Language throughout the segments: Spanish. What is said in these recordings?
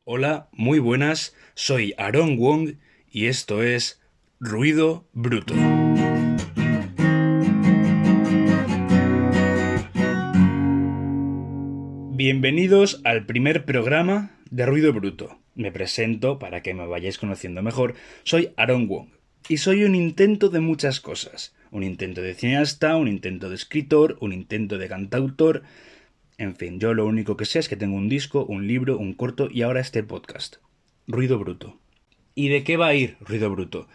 Hola, muy buenas, soy Aaron Wong y esto es Ruido Bruto. Bienvenidos al primer programa de Ruido Bruto. Me presento para que me vayáis conociendo mejor. Soy Aaron Wong y soy un intento de muchas cosas. Un intento de cineasta, un intento de escritor, un intento de cantautor. En fin, yo lo único que sé es que tengo un disco, un libro, un corto y ahora este podcast. Ruido Bruto. ¿Y de qué va a ir Ruido Bruto?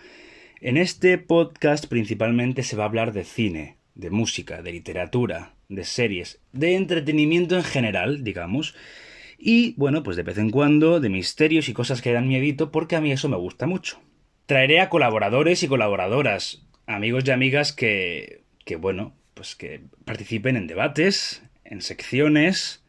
En este podcast principalmente se va a hablar de cine, de música, de literatura, de series, de entretenimiento en general, digamos. Y bueno, pues de vez en cuando de misterios y cosas que dan miedito porque a mí eso me gusta mucho. Traeré a colaboradores y colaboradoras, amigos y amigas que bueno, pues que participen en debates, en secciones,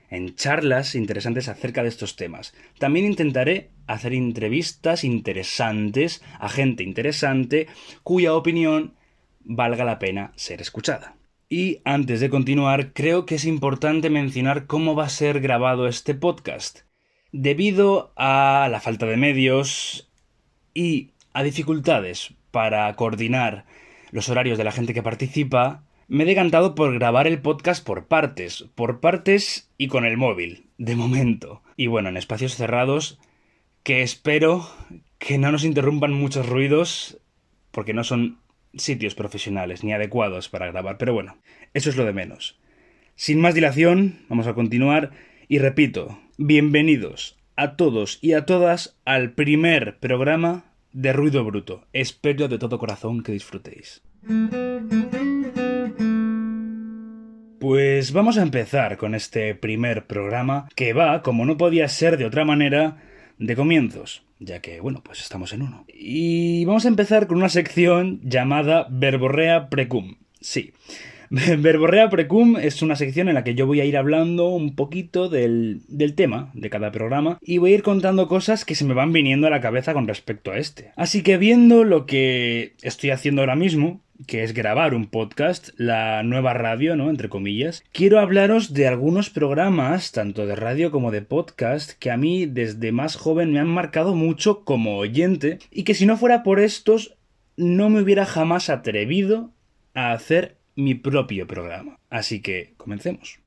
en charlas interesantes acerca de estos temas. También intentaré hacer entrevistas interesantes a gente interesante cuya opinión valga la pena ser escuchada. Y antes de continuar, creo que es importante mencionar cómo va a ser grabado este podcast. Debido a la falta de medios y a dificultades para coordinar los horarios de la gente que participa, me he decantado por grabar el podcast por partes y con el móvil, de momento. Y bueno, en espacios cerrados que espero que no nos interrumpan muchos ruidos porque no son sitios profesionales ni adecuados para grabar, pero bueno, eso es lo de menos. Sin más dilación, vamos a continuar y repito, bienvenidos a todos y a todas al primer programa de Ruido Bruto. Espero de todo corazón que disfrutéis. Pues vamos a empezar con este primer programa que va, como no podía ser de otra manera, de comienzos, ya que, bueno, pues estamos en uno. Y vamos a empezar con una sección llamada Verborrea Precum. Sí. Verborrea Precum es una sección en la que yo voy a ir hablando un poquito del tema de cada programa y voy a ir contando cosas que se me van viniendo a la cabeza con respecto a este. Así que viendo lo que estoy haciendo ahora mismo, que es grabar un podcast, la nueva radio, ¿no? Entre comillas. Quiero hablaros de algunos programas, tanto de radio como de podcast, que a mí desde más joven me han marcado mucho como oyente y que si no fuera por estos no me hubiera jamás atrevido a hacer mi propio programa. Así que comencemos.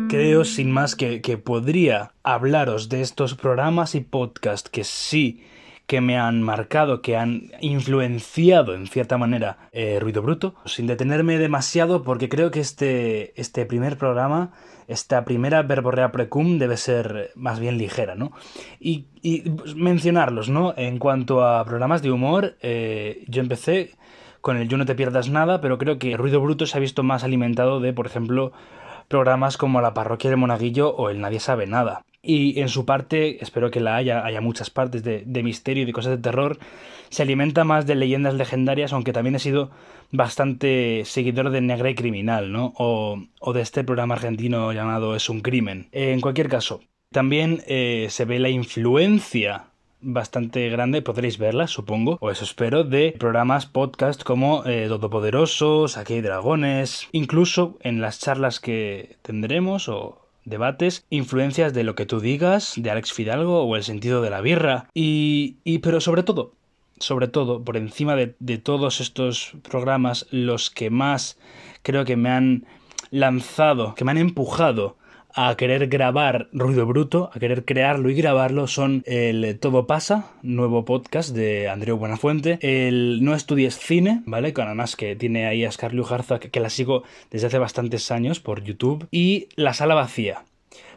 Creo sin más que podría hablaros de estos programas y podcast que sí que me han marcado, que han influenciado en cierta manera Ruido Bruto, sin detenerme demasiado porque creo que este primer programa, esta primera Verborrea Precum debe ser más bien ligera, ¿no? Y pues, mencionarlos, ¿no? En cuanto a programas de humor, yo empecé con el You No Te Pierdas Nada, pero creo que Ruido Bruto se ha visto más alimentado de, por ejemplo, programas como La Parroquia del Monaguillo o El Nadie Sabe Nada. Y en su parte, espero que haya muchas partes de misterio y de cosas de terror, se alimenta más de leyendas legendarias, aunque también he sido bastante seguidor de Negra y Criminal, ¿no? O de este programa argentino llamado Es un Crimen. En cualquier caso, también se ve la influencia bastante grande, podréis verla, supongo, o eso espero, de programas podcast como Todopoderosos, Aquí hay dragones, incluso en las charlas que tendremos o debates, influencias de Lo que tú digas, de Alex Fidalgo o El sentido de la birra, pero sobre todo, por encima de todos estos programas, los que más creo que me han lanzado, que me han empujado a querer grabar Ruido Bruto, a querer crearlo y grabarlo, son el Todo Pasa, nuevo podcast de Andreu Buenafuente, el No Estudies Cine, ¿vale? Con además que tiene ahí a Scarlett Johansson, que la sigo desde hace bastantes años por YouTube, y La Sala Vacía.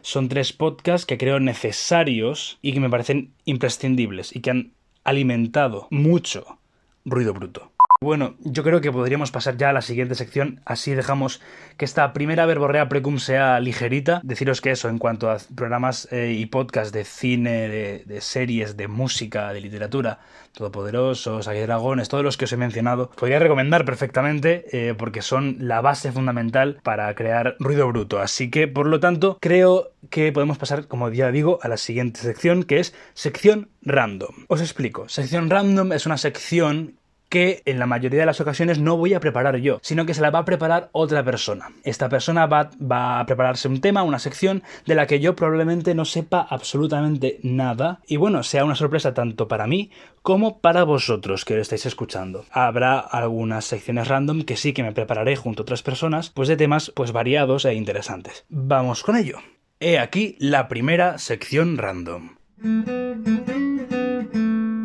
Son 3 podcasts que creo necesarios y que me parecen imprescindibles y que han alimentado mucho Ruido Bruto. Bueno, yo creo que podríamos pasar ya a la siguiente sección, así dejamos que esta primera Verborrea Precum sea ligerita. Deciros que eso, en cuanto a programas y podcasts de cine, de series, de música, de literatura, Todopoderosos, Aquí hay dragones, todos los que os he mencionado, podría recomendar perfectamente porque son la base fundamental para crear Ruido Bruto. Así que, por lo tanto, creo que podemos pasar, como ya digo, a la siguiente sección, que es sección random. Os explico. Sección random es una sección que en la mayoría de las ocasiones no voy a preparar yo, sino que se la va a preparar otra persona. Esta persona va a prepararse un tema, una sección de la que yo probablemente no sepa absolutamente nada y bueno, sea una sorpresa tanto para mí como para vosotros que lo estáis escuchando. Habrá algunas secciones random que sí que me prepararé junto a otras personas, pues de temas pues variados e interesantes. Vamos con ello. He aquí la primera sección random.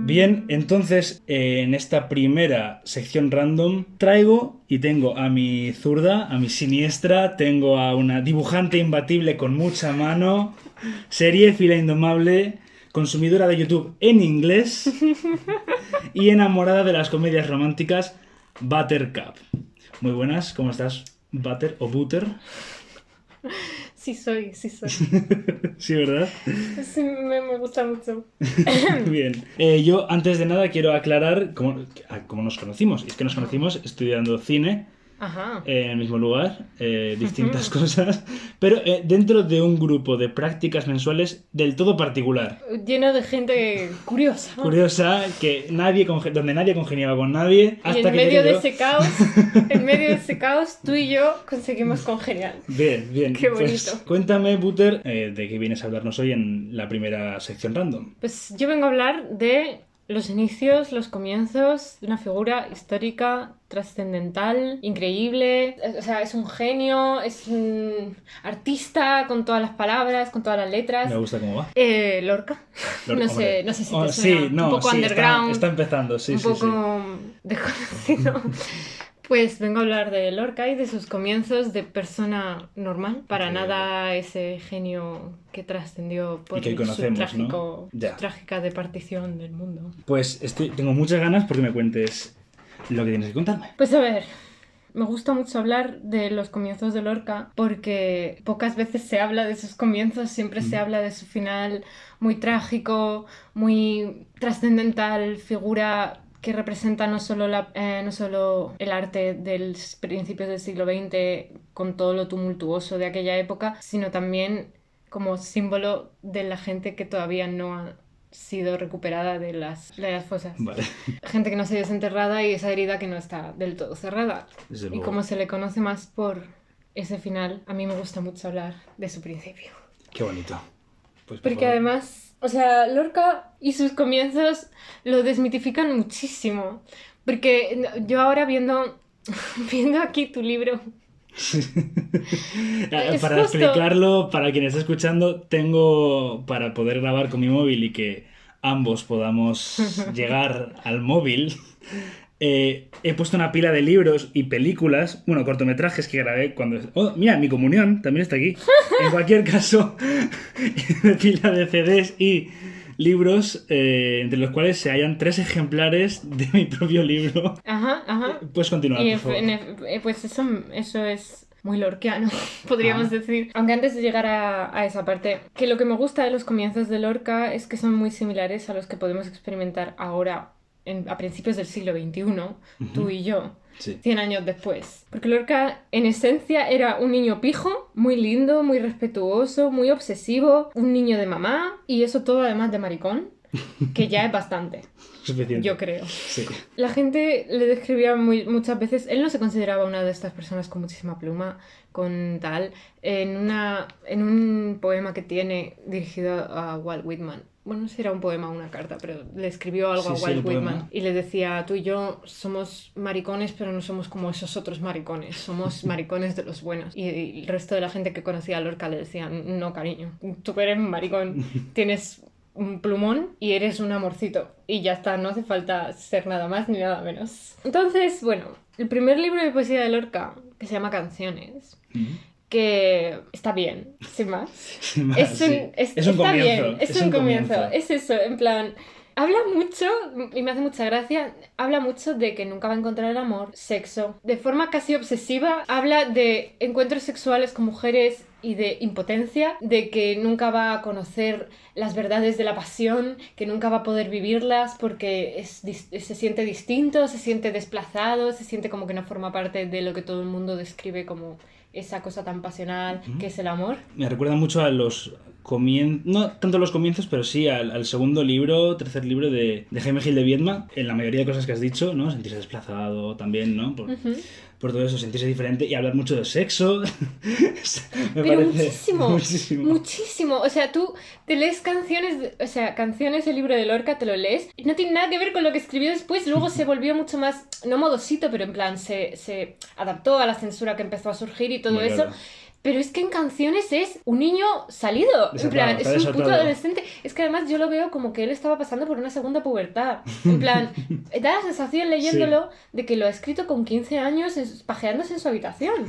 Bien, entonces en esta primera sección random traigo y tengo a mi zurda, a mi siniestra, tengo a una dibujante imbatible con mucha mano, seriéfila indomable, consumidora de YouTube en inglés y enamorada de las comedias románticas, Buttercup. Muy buenas, ¿cómo estás, Butter o Butter? Sí soy. Sí, ¿verdad? Sí, me gusta mucho. Bien. Yo, antes de nada, quiero aclarar cómo nos conocimos. Es que nos conocimos estudiando cine. Ajá. En el mismo lugar, distintas cosas, pero dentro de un grupo de prácticas mensuales del todo particular. Lleno de gente curiosa. Curiosa, que donde nadie congeniaba con nadie. Hasta y en que medio de yo. en medio de ese caos, tú y yo conseguimos congeniar. Bien. Qué bonito. Pues, cuéntame, Butter, de qué vienes a hablarnos hoy en la primera sección random. Pues yo vengo a hablar de los inicios, los comienzos de una figura histórica, trascendental, increíble. O sea, es un genio, es un artista con todas las palabras, con todas las letras. Me gusta cómo va. Lorca. No sé si te suena. Sí, un poco underground. Está empezando, sí. Un poco desconocido. Pues vengo a hablar de Lorca y de sus comienzos de persona normal. Para nada ese genio que trascendió por su trágica departición del mundo. Pues tengo muchas ganas porque me cuentes lo que tienes que contarme. Pues a ver, me gusta mucho hablar de los comienzos de Lorca porque pocas veces se habla de sus comienzos, siempre se habla de su final muy trágico, muy trascendental, figura que representa no solo el arte de los principios del siglo XX con todo lo tumultuoso de aquella época, sino también como símbolo de la gente que todavía no ha sido recuperada de las fosas. Vale. Gente que no se ha sido desenterrada y esa herida que no está del todo cerrada. Y como se le conoce más por ese final, a mí me gusta mucho hablar de su principio. Qué bonito. Pues, porque además, o sea, Lorca y sus comienzos lo desmitifican muchísimo. Porque yo ahora viendo aquí tu libro... Para explicarlo, para quien está escuchando, tengo para poder grabar con mi móvil y que ambos podamos llegar al móvil. He puesto una pila de libros y películas, cortometrajes que grabé cuando... Oh, mira, mi comunión también está aquí. En cualquier caso, pila de CDs y libros, entre los cuales se hallan 3 ejemplares de mi propio libro. Ajá. Puedes continuar, por favor. Pues eso es muy lorquiano, podríamos decir. Aunque antes de llegar a esa parte, que lo que me gusta de los comienzos de Lorca es que son muy similares a los que podemos experimentar ahora a principios del siglo XXI, tú y yo, 100 años después. Porque Lorca, en esencia, era un niño pijo, muy lindo, muy respetuoso, muy obsesivo, un niño de mamá, y eso todo además de maricón, que ya es bastante. Suficiente. Yo creo. Sí. La gente le describía muchas veces, él no se consideraba una de estas personas con muchísima pluma, con tal, en un poema que tiene dirigido a Walt Whitman. Bueno, no sé si era un poema o una carta, pero le escribió algo a Walt Whitman y le decía, tú y yo somos maricones, pero no somos como esos otros maricones, somos maricones de los buenos. Y el resto de la gente que conocía a Lorca le decía, no cariño, tú eres maricón, tienes un plumón y eres un amorcito y ya está, no hace falta ser nada más ni nada menos. Entonces, bueno, el primer libro de poesía de Lorca, que se llama Canciones, que está bien, sin más. Es un comienzo. Es eso, en plan, habla mucho, y me hace mucha gracia, habla mucho de que nunca va a encontrar el amor, sexo, de forma casi obsesiva, habla de encuentros sexuales con mujeres y de impotencia, de que nunca va a conocer las verdades de la pasión, que nunca va a poder vivirlas porque se siente distinto, se siente desplazado, se siente como que no forma parte de lo que todo el mundo describe como esa cosa tan pasional que es el amor. Me recuerda mucho a los no tanto los comienzos, pero sí al segundo libro, tercer libro de Jaime Gil de Viedma, en la mayoría de cosas que has dicho, ¿no? Sentirse desplazado también, ¿no? Por todo eso, sentirse diferente y hablar mucho de sexo. Me Pero parece muchísimo. O sea, tú te lees canciones, canciones, el libro de Lorca, te lo lees, no tiene nada que ver con lo que escribió después, luego se volvió mucho más, no modosito, pero en plan, se adaptó a la censura que empezó a surgir y todo Muy eso. claro. Pero es que en canciones es un niño salido. En plan, es un puto adolescente. Es que además yo lo veo como que él estaba pasando por una segunda pubertad. En plan, da la sensación leyéndolo de que lo ha escrito con 15 años pajeándose en su habitación.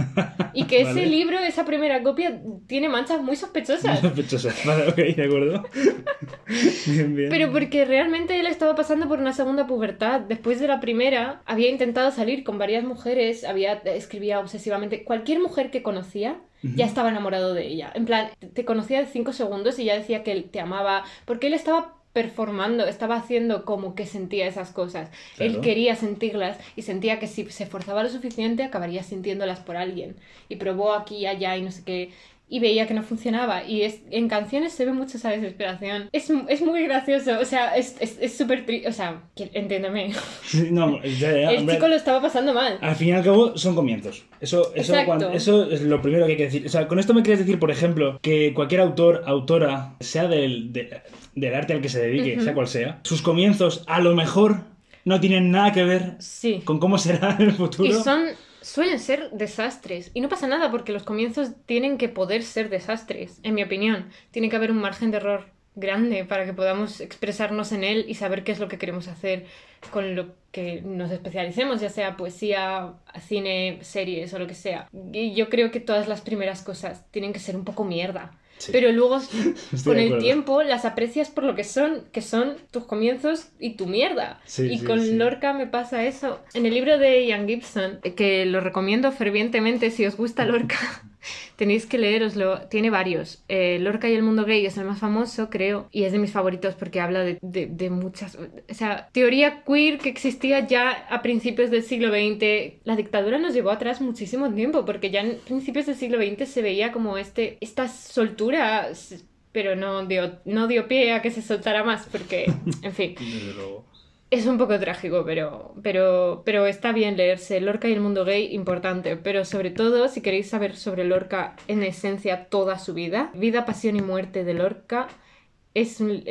Y que ese libro, esa primera copia, tiene manchas muy sospechosas. Muy sospechosas, vale, ok, de acuerdo. Bien. Pero porque realmente él estaba pasando por una segunda pubertad. Después de la primera, había intentado salir con varias mujeres, escribía obsesivamente. Cualquier mujer que conocía ya estaba enamorado de ella. En plan, te conocía de 5 segundos y ya decía que él te amaba. Porque él estaba performando, estaba haciendo como que sentía esas cosas. Claro. Él quería sentirlas y sentía que si se esforzaba lo suficiente acabaría sintiéndolas por alguien. Y probó aquí y allá y no sé qué. Y veía que no funcionaba. Y en canciones se ve mucho esa desesperación. Es muy gracioso. O sea, es súper triste. O sea, entiéndeme. No, ya, el chico lo estaba pasando mal. Al fin y al cabo, son comienzos. Eso es lo primero que hay que decir. O sea, con esto me quieres decir, por ejemplo, que cualquier autora, sea del arte al que se dedique, sea cual sea, sus comienzos a lo mejor no tienen nada que ver con cómo será en el futuro. Y suelen ser desastres. Y no pasa nada porque los comienzos tienen que poder ser desastres, en mi opinión. Tiene que haber un margen de error grande para que podamos expresarnos en él y saber qué es lo que queremos hacer con lo que nos especialicemos, ya sea poesía, cine, series o lo que sea. Y yo creo que todas las primeras cosas tienen que ser un poco mierda. Sí. Pero luego, con el tiempo, las aprecias por lo que son tus comienzos y tu mierda. Y con Lorca me pasa eso. En el libro de Ian Gibson, que lo recomiendo fervientemente si os gusta Lorca, tenéis que leeroslo. Tiene varios. Lorca y el mundo gay es el más famoso, creo, y es de mis favoritos porque habla de muchas... O sea, teoría queer que existía ya a principios del siglo XX. La dictadura nos llevó atrás muchísimo tiempo porque ya en principios del siglo XX se veía como esta soltura, pero no dio pie a que se soltara más porque, en fin... Es un poco trágico, pero está bien leerse. Lorca y el mundo gay, importante. Pero sobre todo, si queréis saber sobre Lorca en esencia toda su vida, Vida, pasión y muerte de Lorca es un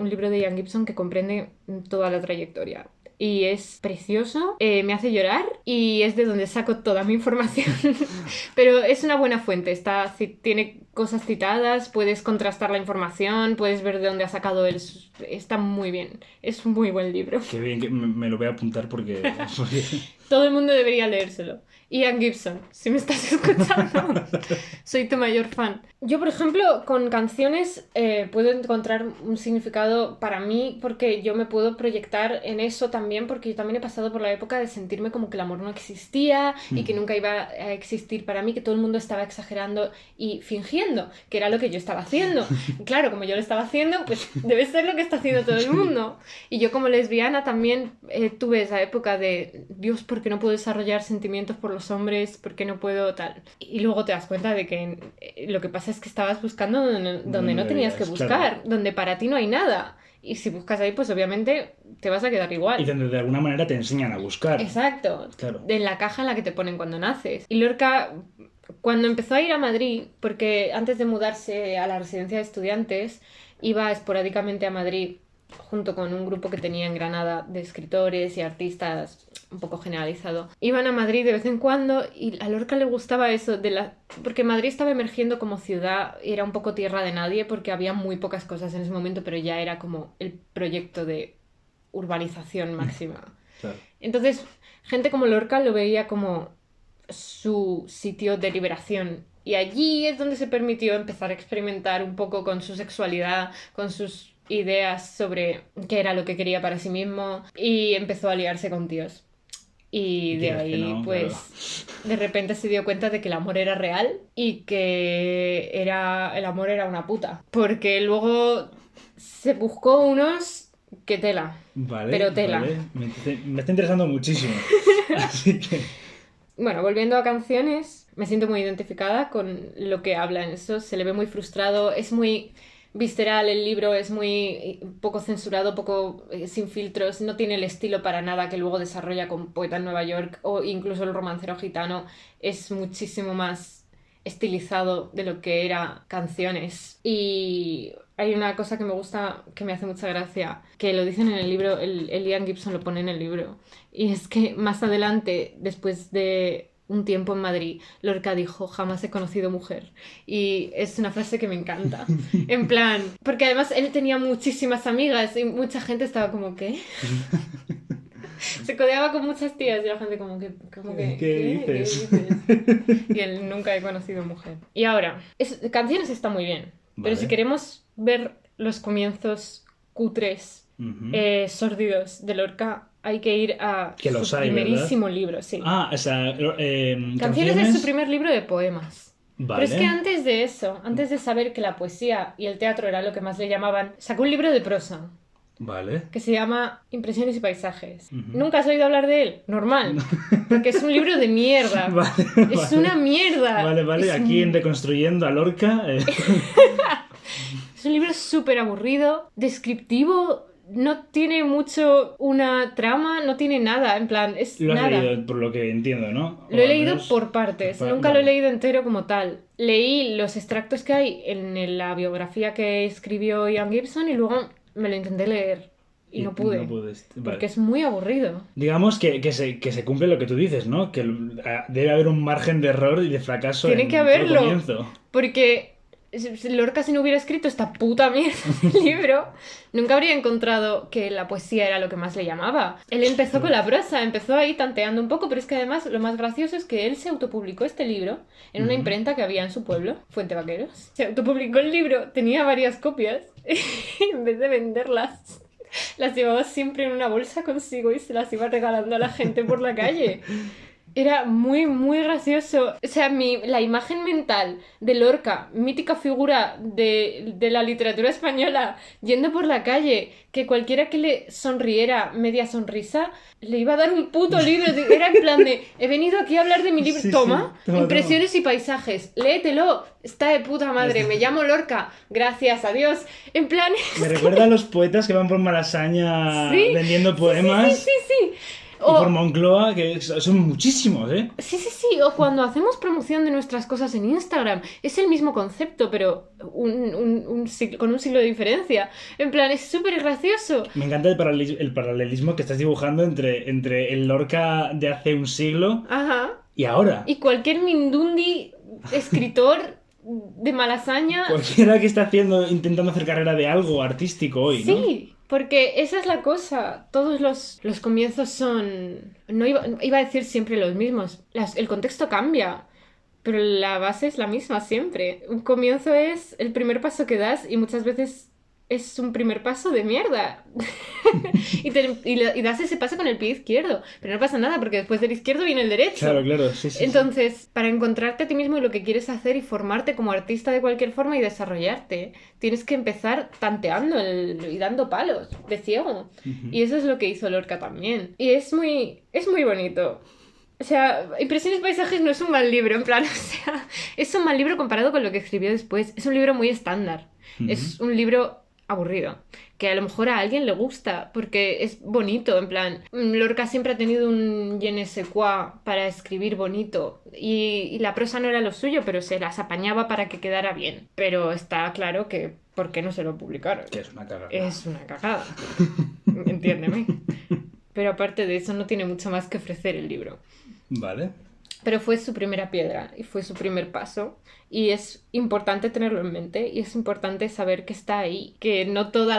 libro de Ian Gibson que comprende toda la trayectoria. Y es precioso, me hace llorar y es de donde saco toda mi información. Pero es una buena fuente, tiene cosas citadas, puedes contrastar la información, puedes ver de dónde ha sacado él. Está muy bien, es un muy buen libro. Qué bien, que me lo voy a apuntar porque... Todo el mundo debería leérselo. Ian Gibson, si me estás escuchando, soy tu mayor fan. Yo, por ejemplo, con canciones puedo encontrar un significado para mí porque yo me puedo proyectar en eso también porque yo también he pasado por la época de sentirme como que el amor no existía y que nunca iba a existir para mí, que todo el mundo estaba exagerando y fingiendo, que era lo que yo estaba haciendo. Y claro, como yo lo estaba haciendo, pues debe ser lo que está haciendo todo el mundo. Y yo como lesbiana también tuve esa época de Dios, ¿por qué no puedo desarrollar sentimientos por los hombres? ¿Por qué no puedo tal? Y luego te das cuenta de que lo que pasa es que estabas buscando donde no tenías que buscar, claro. Donde para ti no hay nada. Y si buscas ahí, pues obviamente te vas a quedar igual. Y donde de alguna manera te enseñan a buscar. Exacto. Claro. En la caja en la que te ponen cuando naces. Y Lorca, cuando empezó a ir a Madrid, porque antes de mudarse a la residencia de estudiantes, iba esporádicamente a Madrid junto con un grupo que tenía en Granada de escritores y artistas, un poco generalizado. Iban a Madrid de vez en cuando y a Lorca le gustaba eso porque Madrid estaba emergiendo como ciudad y era un poco tierra de nadie porque había muy pocas cosas en ese momento, pero ya era como el proyecto de urbanización máxima. Claro. Entonces, gente como Lorca lo veía como su sitio de liberación. Y allí es donde se permitió empezar a experimentar un poco con su sexualidad, con sus ideas sobre qué era lo que quería para sí mismo y empezó a liarse con tíos. Y de ahí, pues, claro. De repente se dio cuenta de que el amor era real y que el amor era una puta. Porque luego se buscó unos que tela. Vale, pero tela. Vale. Me está interesando muchísimo. Así que... Bueno, volviendo a Canciones, me siento muy identificada con lo que habla en eso. Se le ve muy frustrado, es muy visceral el libro, es muy poco censurado, poco sin filtros, no tiene el estilo para nada que luego desarrolla con Poeta en Nueva York o incluso El romancero gitano. Es muchísimo más estilizado de lo que era Canciones. Y hay una cosa que me gusta, que me hace mucha gracia, que lo dicen en el libro, el Ian Gibson lo pone en el libro, y es que más adelante, después de un tiempo en Madrid, Lorca dijo: jamás he conocido mujer. Y es una frase que me encanta. En plan, porque además él tenía muchísimas amigas y mucha gente estaba como, ¿qué? Se codeaba con muchas tías y la gente como que... ¿Qué dices? Y él: nunca he conocido mujer. Y ahora, Canciones está muy bien, Vale. pero si queremos ver los comienzos cutres, sórdidos de Lorca, hay que ir a Que los su hay, primerísimo libro, sí. Ah, o sea, Canciones es su primer libro de poemas. Vale. Pero es que antes de eso, antes de saber que la poesía y el teatro era lo que más le llamaban, sacó un libro de prosa Vale. que se llama Impresiones y paisajes. ¿Nunca has oído hablar de él? Normal. Porque es un libro de mierda. Vale, Es vale. una mierda. Vale, Es aquí un- en Deconstruyendo a Lorca. Es un libro súper aburrido, descriptivo, no tiene mucho una trama, no tiene nada, en plan, es Lo has nada. leído, por lo que entiendo, ¿no? Lo he leído por partes, nunca lo he leído entero como tal. Leí los extractos que hay en la biografía que escribió Ian Gibson y luego me lo intenté leer y no pude. No pudiste. Vale. Porque es muy aburrido. Digamos que se cumple lo que tú dices, ¿no? Que debe haber un margen de error y de fracaso Tiene en que todo haberlo. comienzo. Porque Lorca, si no hubiera escrito esta puta mierda de libro, nunca habría encontrado que la poesía era lo que más le llamaba. Él empezó con la prosa, empezó ahí tanteando un poco, pero es que además lo más gracioso es que él se autopublicó este libro en una imprenta que había en su pueblo, Fuente Vaqueros. Se autopublicó el libro, tenía varias copias, y en vez de venderlas, las llevaba siempre en una bolsa consigo y se las iba regalando a la gente por la calle. Era muy, muy gracioso. O sea, la imagen mental de Lorca, mítica figura de la literatura española, yendo por la calle, que cualquiera que le sonriera media sonrisa, le iba a dar un puto libro. Era en plan de: he venido aquí a hablar de mi libro. Sí, Toma, toma. Impresiones y paisajes, léetelo. Está de puta madre, me llamo Lorca. Gracias, adiós. En plan... Me recuerda a los poetas que van por Malasaña Sí, vendiendo poemas. Sí. Y por Moncloa, que son muchísimos, ¿eh? Sí, o cuando hacemos promoción de nuestras cosas en Instagram, es el mismo concepto, pero con un siglo de diferencia. En plan, es súper gracioso. Me encanta el paralelismo que estás dibujando entre el Lorca de hace un siglo Ajá. y ahora. Y cualquier mindundi escritor de Malasaña... Cualquiera que está intentando hacer carrera de algo artístico hoy, ¿no? Sí, porque esa es la cosa. Todos los comienzos son... No iba a decir siempre los mismos. El contexto cambia, pero la base es la misma siempre. Un comienzo es el primer paso que das y muchas veces es un primer paso de mierda. y das ese paso con el pie izquierdo. Pero no pasa nada porque después del izquierdo viene el derecho. Claro, sí. Entonces, para encontrarte a ti mismo y lo que quieres hacer y formarte como artista de cualquier forma y desarrollarte, tienes que empezar tanteando y dando palos de ciego. Y eso es lo que hizo Lorca también. Y es muy bonito. O sea, Impresiones y paisajes no es un mal libro, en plan, o sea, es un mal libro comparado con lo que escribió después. Es un libro muy estándar. Es un libro aburrido, que a lo mejor a alguien le gusta, porque es bonito, en plan, Lorca siempre ha tenido un je ne sais quoi para escribir bonito, y la prosa no era lo suyo, pero se las apañaba para que quedara bien. Pero está claro que, ¿por qué no se lo publicaron? Que es una cagada. Es una cagada, entiéndeme. Pero aparte de eso no tiene mucho más que ofrecer el libro. Vale. Pero fue su primera piedra y fue su primer paso. Y es importante tenerlo en mente y es importante saber que está ahí. Que no todo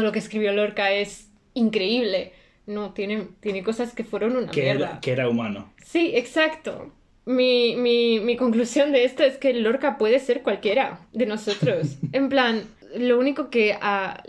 lo que escribió Lorca es increíble. No, tiene cosas que fueron una mierda. Que era humano. Sí, exacto. Mi conclusión de esto es que Lorca puede ser cualquiera de nosotros. En plan, lo único que a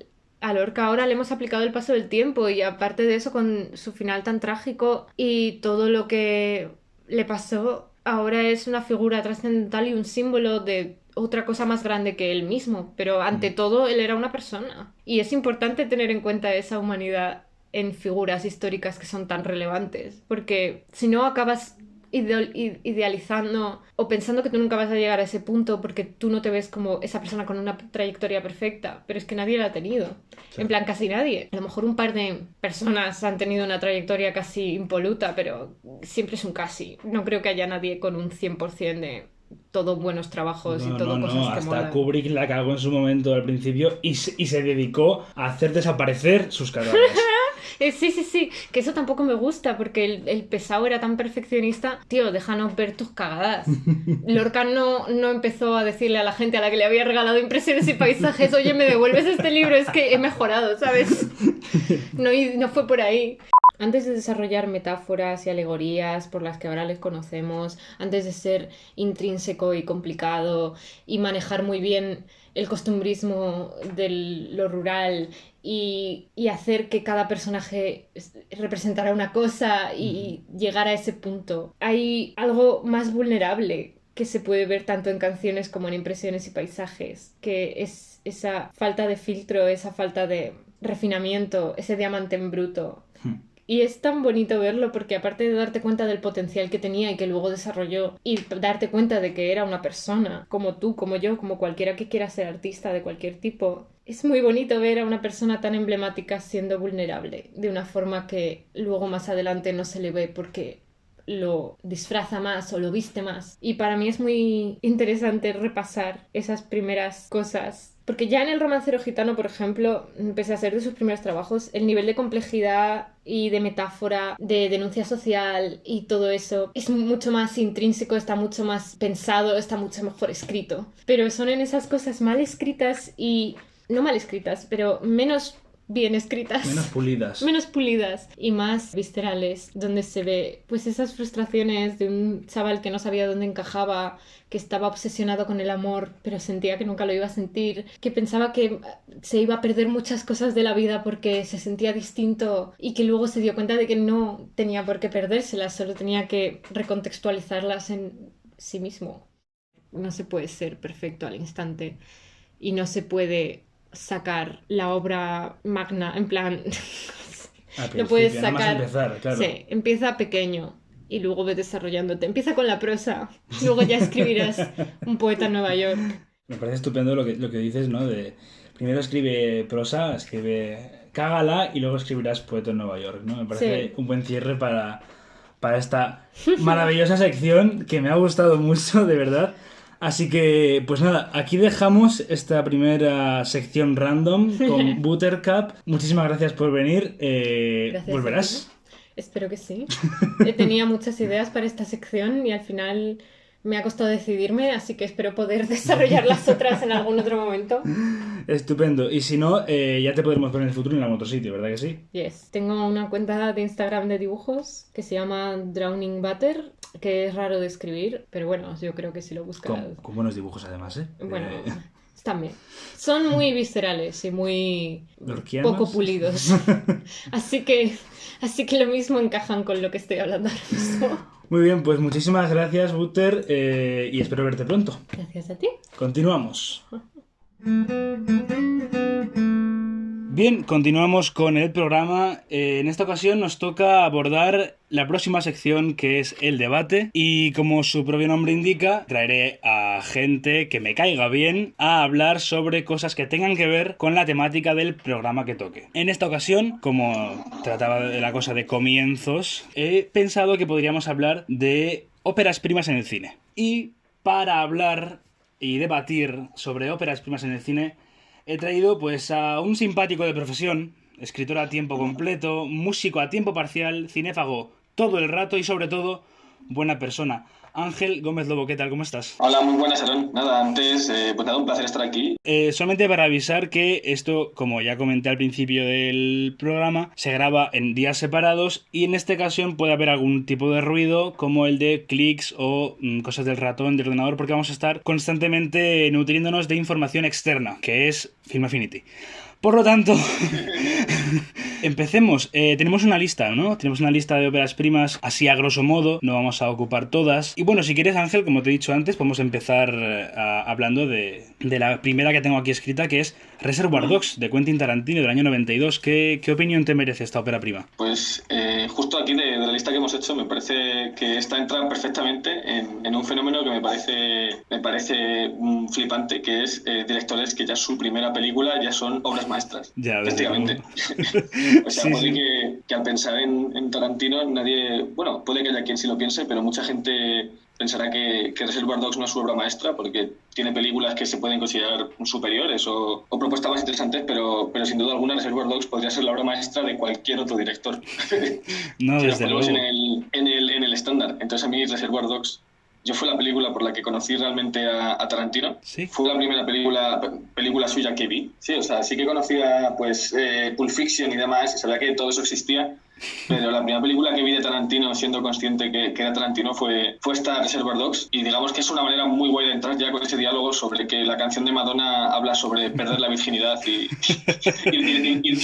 Lorca ahora le hemos aplicado el paso del tiempo y aparte de eso con su final tan trágico y todo lo que le pasó, ahora es una figura trascendental y un símbolo de otra cosa más grande que él mismo, pero ante todo él era una persona y es importante tener en cuenta esa humanidad en figuras históricas que son tan relevantes, porque si no acabas idealizando o pensando que tú nunca vas a llegar a ese punto porque tú no te ves como esa persona con una trayectoria perfecta, pero es que nadie la ha tenido. Sí. En plan, casi nadie. A lo mejor un par de personas han tenido una trayectoria casi impoluta, pero siempre es un casi. No creo que haya nadie con un 100% de todo buenos trabajos y todo cosas que hasta molan. Kubrick la cagó en su momento al principio y se dedicó a hacer desaparecer sus cagadas. Sí, que eso tampoco me gusta porque el pesado era tan perfeccionista. Tío, déjanos ver tus cagadas. Lorca no empezó a decirle a la gente a la que le había regalado impresiones y paisajes: oye, me devuelves este libro, es que he mejorado, ¿sabes? No fue por ahí. Antes de desarrollar metáforas y alegorías por las que ahora les conocemos, antes de ser intrínseco y complicado y manejar muy bien el costumbrismo de lo rural y hacer que cada personaje representara una cosa y llegar a ese punto, hay algo más vulnerable que se puede ver tanto en canciones como en impresiones y paisajes, que es esa falta de filtro, esa falta de refinamiento, ese diamante en bruto. Y es tan bonito verlo porque aparte de darte cuenta del potencial que tenía y que luego desarrolló y darte cuenta de que era una persona como tú, como yo, como cualquiera que quiera ser artista de cualquier tipo, es muy bonito ver a una persona tan emblemática siendo vulnerable de una forma que luego más adelante no se le ve porque lo disfraza más o lo viste más. Y para mí es muy interesante repasar esas primeras cosas. Porque ya en El romancero gitano, por ejemplo, pese a ser de sus primeros trabajos, el nivel de complejidad y de metáfora, de denuncia social y todo eso es mucho más intrínseco, está mucho más pensado, está mucho mejor escrito. Pero son en esas cosas mal escritas y... no mal escritas, pero menos bien escritas. Menos pulidas y más viscerales, donde se ve pues esas frustraciones de un chaval que no sabía dónde encajaba, que estaba obsesionado con el amor, pero sentía que nunca lo iba a sentir, que pensaba que se iba a perder muchas cosas de la vida porque se sentía distinto y que luego se dio cuenta de que no tenía por qué perdérselas, solo tenía que recontextualizarlas en sí mismo. No se puede ser perfecto al instante y no se puede sacar la obra magna, en plan... no puedes sacar... Nada más empezar, claro. Sí, empieza pequeño y luego ves desarrollándote. Empieza con la prosa, luego ya escribirás un poeta en Nueva York. Me parece estupendo lo que dices, ¿no? De primero escribe prosa, cágala y luego escribirás poeta en Nueva York, ¿no? Me parece un buen cierre para esta maravillosa sección que me ha gustado mucho, de verdad. Así que, pues nada, aquí dejamos esta primera sección random con Buttercup. Muchísimas gracias por venir. Gracias. ¿Volverás? Espero que sí. Tenía muchas ideas para esta sección y al final me ha costado decidirme, así que espero poder desarrollar las otras en algún otro momento. Estupendo. Y si no, ya te podremos ver en el futuro en algún otro sitio, ¿verdad que sí? Yes. Tengo una cuenta de Instagram de dibujos que se llama Drowning Butter, que es raro de escribir, pero bueno, yo creo que si lo buscas... Con buenos dibujos además, ¿eh? Bueno, están bien. Son muy viscerales y muy ¿Lorquianos? Poco pulidos. Así que lo mismo encajan con lo que estoy hablando ahora mismo. Muy bien, pues muchísimas gracias, Butter, y espero verte pronto. Gracias a ti. Continuamos. Bien, continuamos con el programa. En esta ocasión nos toca abordar la próxima sección, que es el debate, y como su propio nombre indica, traeré a gente que me caiga bien a hablar sobre cosas que tengan que ver con la temática del programa que toque. En esta ocasión, como trataba de la cosa de comienzos, he pensado que podríamos hablar de óperas primas en el cine. Y para hablar y debatir sobre óperas primas en el cine, he traído pues a un simpático de profesión, escritor a tiempo completo, músico a tiempo parcial, cinéfago todo el rato y sobre todo buena persona. Ángel Gómez Lobo, ¿qué tal? ¿Cómo estás? Hola, muy buenas, Aaron. Nada, antes, pues nada, un placer estar aquí. Solamente para avisar que esto, como ya comenté al principio del programa, se graba en días separados y en esta ocasión puede haber algún tipo de ruido como el de clics o cosas del ratón del ordenador, porque vamos a estar constantemente nutriéndonos de información externa, que es Film Affinity. Por lo tanto, empecemos. Tenemos una lista, ¿no? Tenemos una lista de óperas primas así a grosso modo, no vamos a ocupar todas. Y bueno, si quieres, Ángel, como te he dicho antes, podemos empezar hablando de la primera que tengo aquí escrita, que es Reservoir Dogs, de Quentin Tarantino, del año 92. ¿Qué opinión te merece esta ópera prima? Pues justo aquí de la lista que hemos hecho, me parece que esta entra perfectamente en un fenómeno que me parece flipante, que es directores que ya su primera película ya son obras maestras, Ya, prácticamente. O sea, sí, puede sí. que al pensar en Tarantino, nadie, bueno, puede que haya quien sí lo piense, pero mucha gente pensará que Reservoir Dogs no es su obra maestra porque tiene películas que se pueden considerar superiores o propuestas más interesantes, pero sin duda alguna Reservoir Dogs podría ser la obra maestra de cualquier otro director. No, Si nos desde ponemos luego. en el estándar. Entonces a mí Reservoir Dogs, yo fue la película por la que conocí realmente a Tarantino. Sí. Fue la primera película suya que vi. Sí, o sea, sí que conocía pues Pulp Fiction y demás, y sabía que todo eso existía. Pero la primera película que vi de Tarantino, siendo consciente que era Tarantino, fue esta Reservoir Dogs. Y digamos que es una manera muy guay de entrar ya con ese diálogo sobre que la canción de Madonna habla sobre perder la virginidad y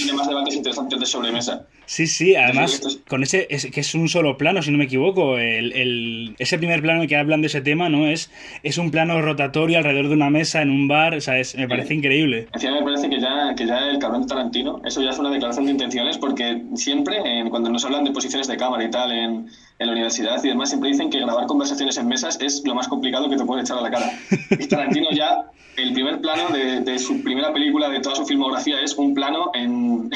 demás debates interesantes de sobremesa. Sí, Entonces, además, con que es un solo plano, si no me equivoco. Ese primer plano que hablan de ese tema, ¿no? Es un plano rotatorio alrededor de una mesa en un bar, o sea, me parece increíble. encima me parece que ya el cabrón de Tarantino, eso ya es una declaración de intenciones, porque siempre, cuando nos hablan de posiciones de cámara y tal en la universidad y demás, siempre dicen que grabar conversaciones en mesas es lo más complicado que te puede echar a la cara. Y Tarantino ya, el primer plano de su primera película, de toda su filmografía, es un plano en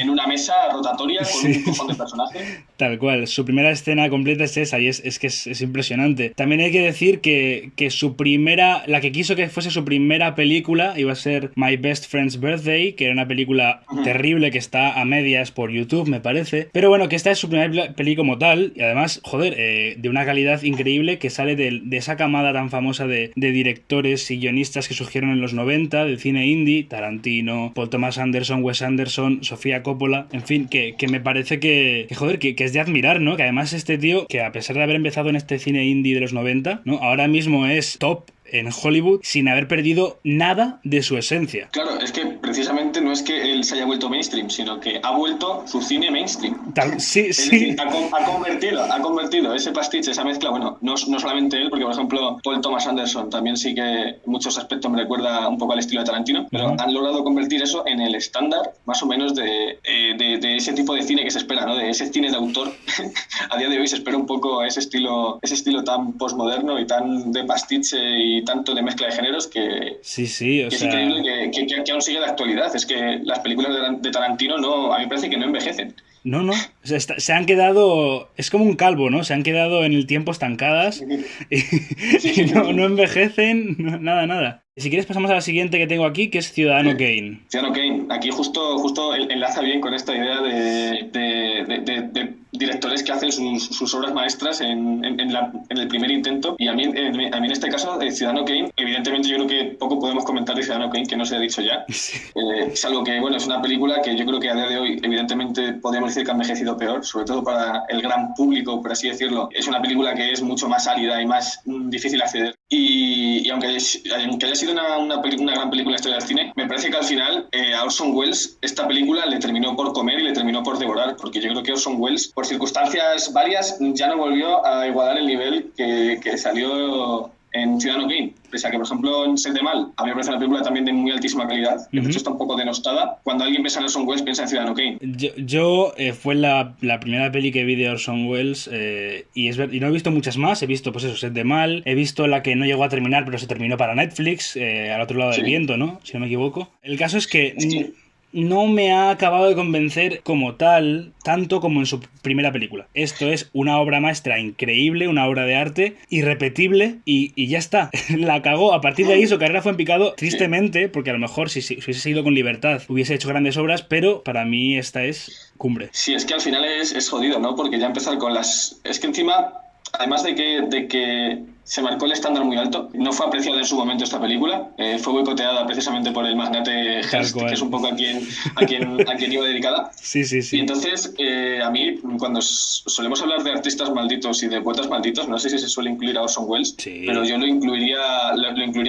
una mesa rotatoria con Sí. un cojón de personaje. Tal cual, su primera escena completa es esa y es que es impresionante. También hay que decir que la que quiso que fuese su primera película iba a ser My Best Friend's Birthday, que era una película terrible que está a medias por YouTube, me parece. Pero bueno, que esta es su primera peli como tal y además, joder, de una calidad increíble que sale de esa camada tan famosa de directores y guionistas que surgieron en los 90, del cine indie, Tarantino, Paul Thomas Anderson, Wes Anderson, Sofía Coppola, en fin, que me parece que joder, que es de admirar, ¿no? Que además este tío, que a pesar de haber empezado en este cine indie de los 90, ¿no? Ahora mismo es top en Hollywood sin haber perdido nada de su esencia. Claro, es que precisamente no es que él se haya vuelto mainstream, sino que ha vuelto su cine mainstream. Sí. Es decir, ha convertido ese pastiche, esa mezcla, bueno, no solamente él, porque por ejemplo Paul Thomas Anderson también sí que en muchos aspectos me recuerda un poco al estilo de Tarantino, pero han logrado convertir eso en el estándar más o menos de ese tipo de cine que se espera, ¿no? De ese cine de autor. A día de hoy se espera un poco ese estilo tan postmoderno y tan de pastiche y tanto de mezcla de géneros que, Sí, o que es sea... increíble que aún sigue de actualidad. Es que las películas de Tarantino a mí me parece que no envejecen. No. O sea, se han quedado... Es como un calvo, ¿no? Se han quedado en el tiempo estancadas y no envejecen, nada. Si quieres pasamos a la siguiente que tengo aquí, que es Ciudadano Kane. Ciudadano Kane, aquí justo enlaza bien con esta idea de directores que hacen sus obras maestras en el primer intento. Y a mí en este caso, Ciudadano Kane, evidentemente yo creo que poco podemos comentar de Ciudadano Kane que no se ha dicho ya. Salvo que, bueno, es una película que yo creo que a día de hoy evidentemente podríamos decir que ha envejecido peor, sobre todo para el gran público, por así decirlo. Es una película que es mucho más árida y más difícil de acceder. Y aunque haya sido una gran película en la historia del cine, me parece que al final a Orson Welles esta película le terminó por comer y le terminó por devorar, porque yo creo que Orson Welles, por circunstancias varias, ya no volvió a igualar el nivel que salió en Ciudadano Kane. Pese a que, por ejemplo, en Set de Mal, a mí me parece una película también de muy altísima calidad, que de hecho está un poco denostada. Cuando alguien piensa en Orson Welles, piensa en Ciudadano Kane. Yo fue la primera peli que vi de Orson Welles y no he visto muchas más. He visto, pues eso, Set de Mal. He visto la que no llegó a terminar, pero se terminó para Netflix, Al otro lado del viento, ¿no? Si no me equivoco. El caso es que... no me ha acabado de convencer como tal, tanto como en su primera película. Esto es una obra maestra increíble, una obra de arte irrepetible y ya está. La cagó. A partir de ahí su carrera fue en picado tristemente, porque a lo mejor si hubiese seguido con libertad hubiese hecho grandes obras, pero para mí esta es cumbre. Sí, es que al final es jodido, ¿no? Porque ya empezar con las... Es que encima, además de que se marcó el estándar muy alto. No fue apreciada en su momento esta película. Fue boicoteada precisamente por el magnate Hearst, que es un poco a quien iba dedicada. Sí. Y entonces, a mí, cuando solemos hablar de artistas malditos y de poetas malditos, no sé si se suele incluir a Orson Welles, pero yo lo incluiría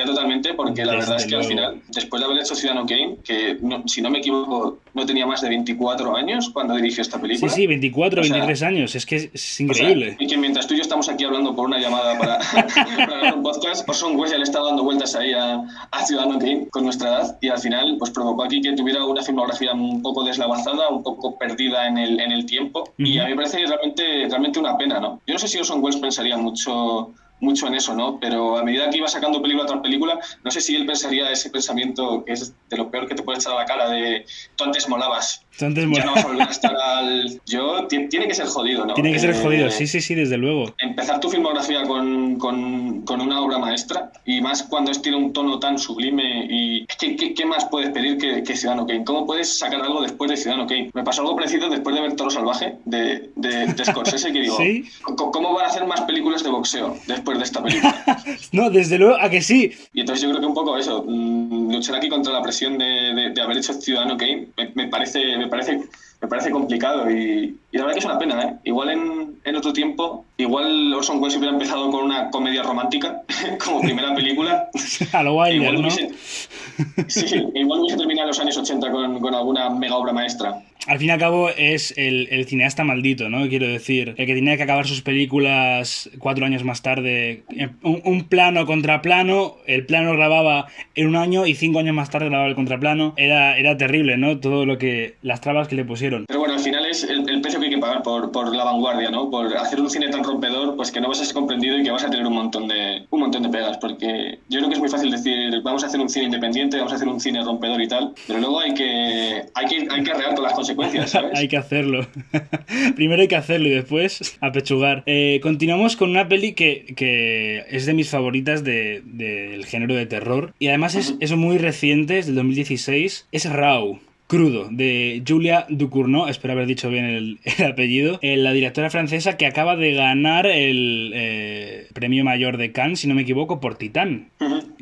totalmente, porque la verdad es que al final, después de haber hecho Ciudadano Kane, que si no me equivoco, no tenía más de 24 años cuando dirigió esta película. Sí, 24, 23 años, es que es increíble. Y que mientras tú y yo estamos aquí hablando por una llamada para grabar un podcast, Orson Welles ya le está dando vueltas ahí a Ciudadano Kane con nuestra edad, y al final pues provocó aquí que tuviera una filmografía un poco deslavazada, un poco perdida en el tiempo, y a mí me parece realmente una pena, ¿no? Yo no sé si Orson Welles pensaría mucho en eso, ¿no? Pero a medida que iba sacando película tras película, no sé si él pensaría ese pensamiento que es de lo peor que te puede echar a la cara, de tú antes molabas. Ya no vas a volver a estar tiene que ser jodido, ¿no? Tiene que ser jodido, sí, desde luego. Empezar tu filmografía con una obra maestra, y más cuando tiene un tono tan sublime, y ¿qué más puedes pedir que Ciudadano Kane? ¿Cómo puedes sacar algo después de Ciudadano Kane? Me pasó algo parecido después de ver Toro Salvaje de Scorsese, que digo, ¿sí? ¿Cómo van a hacer más películas de boxeo después de esta película? No, desde luego, ¿a que sí? Y entonces yo creo que un poco eso, luchar aquí contra la presión de haber hecho Ciudadano Kane me parece complicado, y la verdad que es una pena, ¿eh? Igual en otro tiempo, igual Orson Welles hubiera empezado con una comedia romántica como primera película. A lo Wilder, ¿no? Igual hubiese terminado en los años 80 con alguna mega obra maestra. Al fin y al cabo es el cineasta maldito, ¿no? Quiero decir, el que tenía que acabar sus películas 4 años más tarde. Un plano contra plano, el plano grababa en un año y 5 años más tarde grababa el contraplano. Era terrible, ¿no? Todo las trabas que le pusieron. Pero bueno, al final es el precio que hay que pagar por la vanguardia, ¿no? Por hacer un cine tan rompedor, pues que no vas a ser comprendido y que vas a tener un montón de pegas, porque yo creo que es muy fácil decir, vamos a hacer un cine independiente, vamos a hacer un cine rompedor y tal, pero luego hay que arreglar todas las consecuencias, ¿sabes? Hay que hacerlo. Primero hay que hacerlo y después apechugar. Continuamos con una peli que es de mis favoritas del género de terror, y además es muy reciente, es del 2016. Es Raw. Crudo, de Julia Ducournau, espero haber dicho bien el apellido, la directora francesa que acaba de ganar el premio mayor de Cannes, si no me equivoco, por Titán,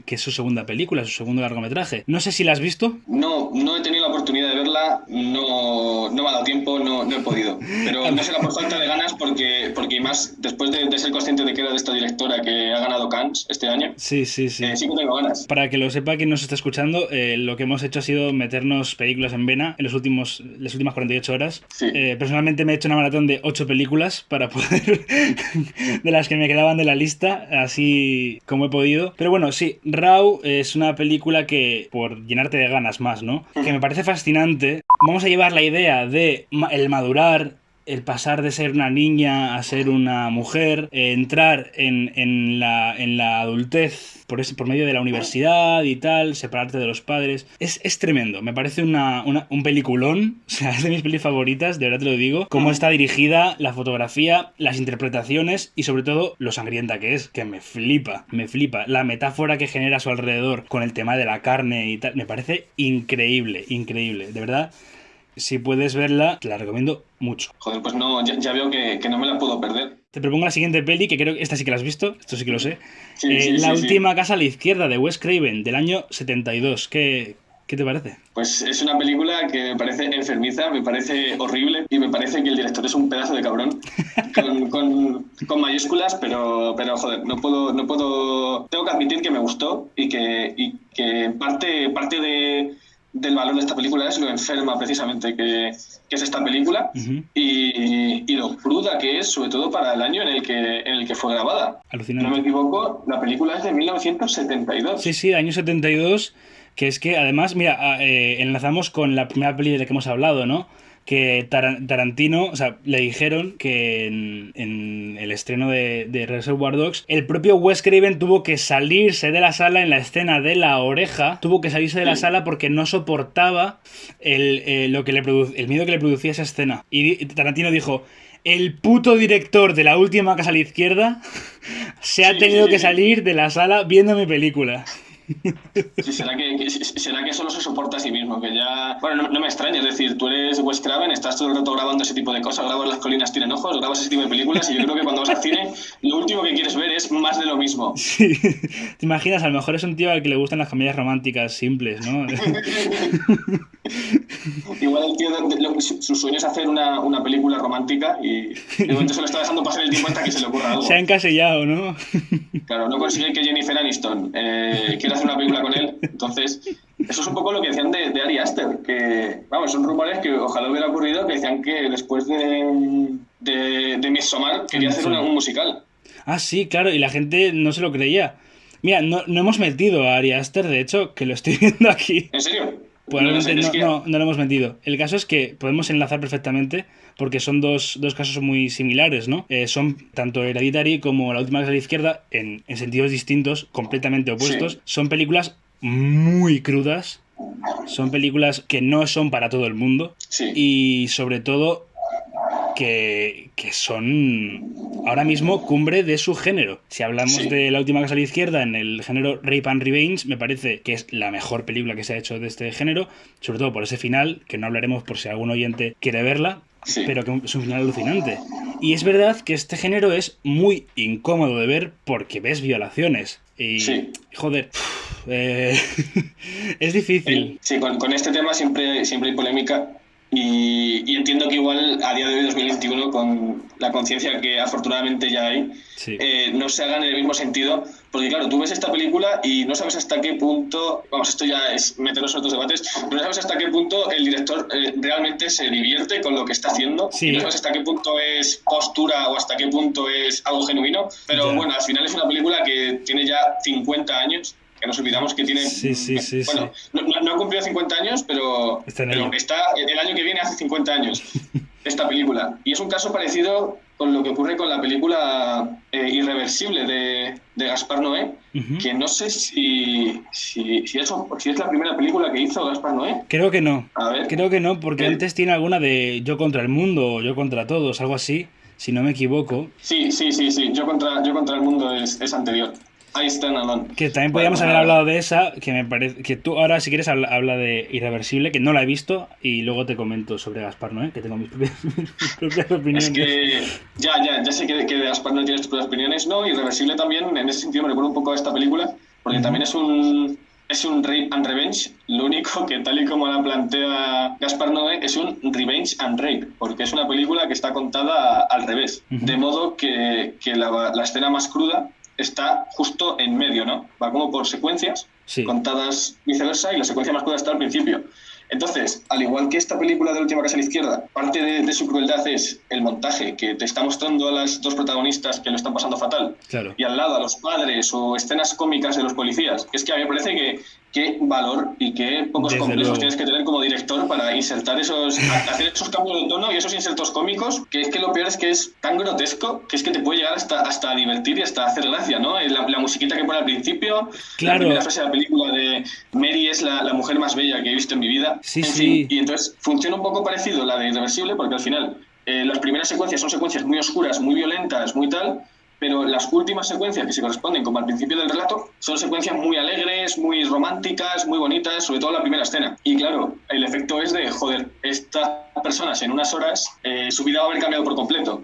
que es su segunda película, su segundo largometraje. No sé si la has visto. No he tenido la oportunidad de verla, no me ha dado tiempo, no he podido. Pero no será por falta de ganas, porque más después de ser consciente de que era de esta directora que ha ganado Cannes este año. Sí. Sí que tengo ganas. Para que lo sepa quien nos está escuchando, lo que hemos hecho ha sido meternos películas en vena en las últimas 48 horas. Sí. Personalmente me he hecho una maratón de 8 películas para poder de las que me quedaban de la lista, así como he podido. Pero bueno, sí, Raw es una película que, por llenarte de ganas más, ¿no? Que me parece fascinante. Vamos a llevar la idea de el madurar, el pasar de ser una niña a ser una mujer, entrar en la adultez por medio de la universidad y tal, separarte de los padres. Es tremendo, me parece un peliculón, o sea, es de mis pelis favoritas, de verdad te lo digo. Cómo está dirigida, la fotografía, las interpretaciones y sobre todo lo sangrienta que es, que me flipa. La metáfora que genera a su alrededor con el tema de la carne y tal, me parece increíble, de verdad. Si puedes verla, te la recomiendo mucho. Joder, pues no, ya veo que no me la puedo perder. Te propongo la siguiente peli, que creo que esta sí que la has visto, esto sí que lo sé. La última casa a la izquierda, de Wes Craven, del año 72. ¿Qué te parece? Pues es una película que me parece enfermiza, me parece horrible, y me parece que el director es un pedazo de cabrón, con mayúsculas, pero joder, no puedo... Tengo que admitir que me gustó, y que parte del valor de esta película es lo enferma precisamente que es esta película, y lo cruda que es, sobre todo para el año en el que fue grabada. Alucinante. No me equivoco, la película es de 1972. Sí, año 72, que es que además, mira, enlazamos con la primera peli de la que hemos hablado, ¿no? Que Tarantino, o sea, le dijeron que en el estreno de Reservoir Dogs, el propio Wes Craven tuvo que salirse de la sala en la escena de la oreja, sala porque no soportaba el miedo que le producía esa escena. Y Tarantino dijo: el puto director de la última casa a la izquierda se ha tenido que salir de la sala viendo mi película. Sí, será que solo se soporta a sí mismo, que ya... Bueno, no me extraña, es decir, tú eres Wes Craven, estás todo el rato grabando ese tipo de cosas, grabas Las colinas tienen ojos, grabas ese tipo de películas y yo creo que cuando vas al cine lo último que quieres ver es más de lo mismo. Sí. ¿Te imaginas? A lo mejor es un tío al que le gustan las comedias románticas simples, ¿no? Igual el tío, su sueño es hacer una película romántica y de momento se lo está dejando pasar el tiempo hasta que se le ocurra algo. Se ha encasillado, ¿no? Claro, no consigue que Jennifer Aniston quiera hacer una película con él, entonces eso es un poco lo que decían de Ari Aster, que vamos, son rumores que ojalá hubiera ocurrido, que decían que después de Midsommar quería hacer un musical. Ah, sí, claro, y la gente no se lo creía. Mira, no hemos metido a Ari Aster, de hecho, que lo estoy viendo aquí. ¿En serio? Probablemente No, que... no lo hemos metido. El caso es que podemos enlazar perfectamente porque son dos casos muy similares, ¿no? Son tanto Hereditary como La última casa a la izquierda en sentidos distintos, completamente opuestos. Sí. Son películas muy crudas, son películas que no son para todo el mundo. Sí. Y sobre todo que son ahora mismo cumbre de su género. Si hablamos de La última casa a la izquierda en el género Rape and Revenge, me parece que es la mejor película que se ha hecho de este género, sobre todo por ese final, que no hablaremos por si algún oyente quiere verla, pero que es un final alucinante. Y es verdad que este género es muy incómodo de ver porque ves violaciones. Y, joder, es difícil. Sí, con este tema siempre hay polémica. Y entiendo que igual a día de hoy, 2021, con la conciencia que afortunadamente ya hay, no se hagan en el mismo sentido, porque claro, tú ves esta película y no sabes hasta qué punto, vamos, esto ya es meternos en otros debates, no sabes hasta qué punto el director realmente se divierte con lo que está haciendo, y no sabes hasta qué punto es postura o hasta qué punto es algo genuino, pero bueno, al final es una película que tiene ya 50 años, que nos olvidamos que tiene... Bueno, no ha cumplido 50 años, pero está el año que viene hace 50 años esta película. Y es un caso parecido con lo que ocurre con la película Irreversible de Gaspar Noé, que no sé si es la primera película que hizo Gaspar Noé. Creo que no. A ver. Creo que no, porque antes tiene alguna de Yo contra el mundo o Yo contra todos, algo así, si no me equivoco. Sí. Yo contra el mundo es anterior. I Stand Alone. Que también podríamos haber hablado de esa, que me parece que tú ahora si quieres habla de Irreversible, que no la he visto, y luego te comento sobre Gaspar Noé, que tengo mis propias opiniones. Es que ya sé que de Gaspar Noé tienes tus propias opiniones, ¿no? Irreversible también, en ese sentido me recuerda un poco a esta película, porque también es un Rape and Revenge, lo único que tal y como la plantea Gaspar Noé es un Revenge and Rape, porque es una película que está contada al revés, de modo que la escena más cruda está justo en medio, ¿no? Va como por secuencias, contadas viceversa, y la secuencia más cruda está al principio. Entonces, al igual que esta película de La última casa a la izquierda, parte de su crueldad es el montaje, que te está mostrando a las dos protagonistas que lo están pasando fatal, y al lado a los padres o escenas cómicas de los policías. Es que a mí me parece que qué valor y qué pocos complejos tienes que tener como director para insertar hacer esos cambios de tono y esos insertos cómicos, que es que lo peor es que es tan grotesco que es que te puede llegar hasta divertir y hasta hacer gracia, ¿no? La musiquita que pone al principio, la primera frase de la película de Mary es la mujer más bella que he visto en mi vida. En fin, y entonces funciona un poco parecido la de Irreversible, porque al final las primeras secuencias son secuencias muy oscuras, muy violentas, muy tal, pero las últimas secuencias que se corresponden como al principio del relato son secuencias muy alegres, muy románticas, muy bonitas, sobre todo la primera escena. Y claro, el efecto es de, joder, estas personas en unas horas su vida va a haber cambiado por completo,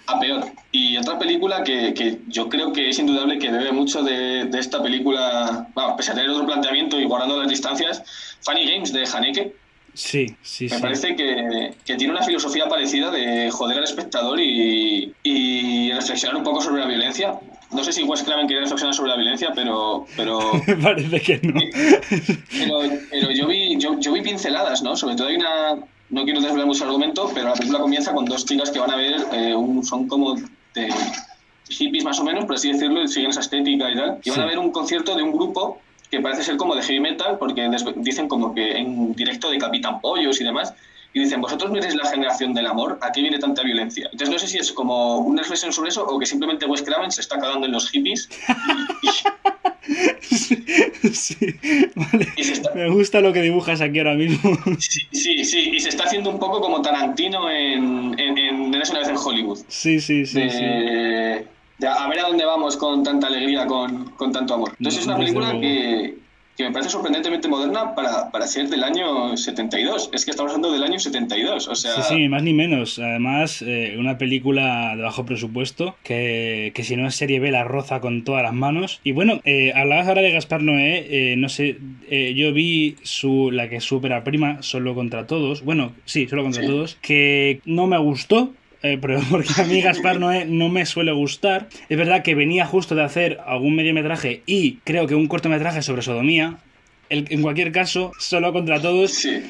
a peor. Y otra película que yo creo que es indudable que debe mucho de esta película, bueno, pese a tener otro planteamiento y guardando las distancias, Funny Games de Haneke. Sí. Me parece que tiene una filosofía parecida de joder al espectador y reflexionar un poco sobre la violencia. No sé si Wes Craven quiere reflexionar sobre la violencia, pero parece que no. pero yo vi pinceladas, ¿no? Sobre todo hay una... No quiero desvelar mucho el argumento, pero la película comienza con dos chicas que van a ver, son como de hippies más o menos, por así decirlo, y siguen esa estética y tal, y van a ver un concierto de un grupo que parece ser como de heavy metal, porque dicen como que en directo decapitan pollos y demás, y dicen, vosotros no eres la generación del amor, ¿a qué viene tanta violencia? Entonces no sé si es como una reflexión sobre eso o que simplemente Wes Craven se está cagando en los hippies. Sí, vale. Me gusta lo que dibujas aquí ahora mismo. Sí, y se está haciendo un poco como Tarantino en Eres una vez en Hollywood. Sí. Ya, a ver a dónde vamos con tanta alegría, con tanto amor. Entonces es una Desde película luego. que me parece sorprendentemente moderna para ser del año 72. Es que estamos hablando del año 72, o Sí, sea... sí, más ni menos. Además, una película de bajo presupuesto que si no es serie B la roza con todas las manos. Y bueno, hablabas ahora de Gaspar Noé, no sé, yo vi la que es su ópera prima, Solo contra todos. Bueno, sí, Solo contra Sí. todos, que no me gustó. Pero porque a mí Gaspar Noé no me suele gustar. Es verdad que venía justo de hacer algún mediometraje y creo que un cortometraje sobre sodomía. En cualquier caso, Solo contra todos Sí,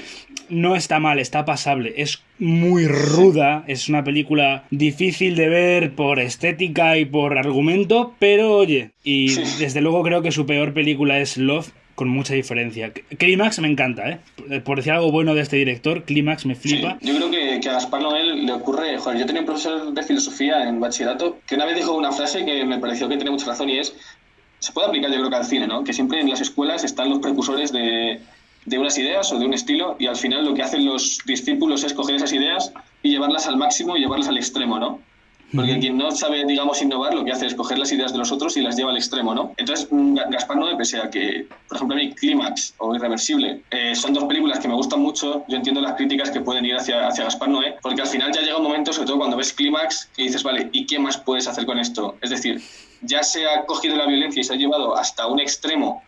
no está mal, está pasable. Es muy ruda, es una película difícil de ver por estética y por argumento, pero oye, y sí. desde luego creo que su peor película es Love, con mucha diferencia. Clímax me encanta, ¿eh? Por decir algo bueno de este director, Clímax me Sí, flipa. yo creo que a Gaspar Noé le ocurre... Joder, yo tenía un profesor de filosofía en bachillerato que una vez dijo una frase que me pareció que tenía mucha razón y es... Se puede aplicar yo creo que al cine, ¿no? Que siempre en las escuelas están los precursores de unas ideas o de un estilo y al final lo que hacen los discípulos es coger esas ideas y llevarlas al máximo y llevarlas al extremo, ¿no? Porque quien no sabe, digamos, innovar, lo que hace es coger las ideas de los otros y las lleva al extremo, ¿no? Entonces, Gaspar Noé, pese a que, por ejemplo, a mí Clímax o Irreversible son dos películas que me gustan mucho, yo entiendo las críticas que pueden ir hacia Gaspar Noé, porque al final ya llega un momento, sobre todo cuando ves Clímax, que dices, vale, ¿y qué más puedes hacer con esto? Es decir, ya se ha cogido la violencia y se ha llevado hasta un extremo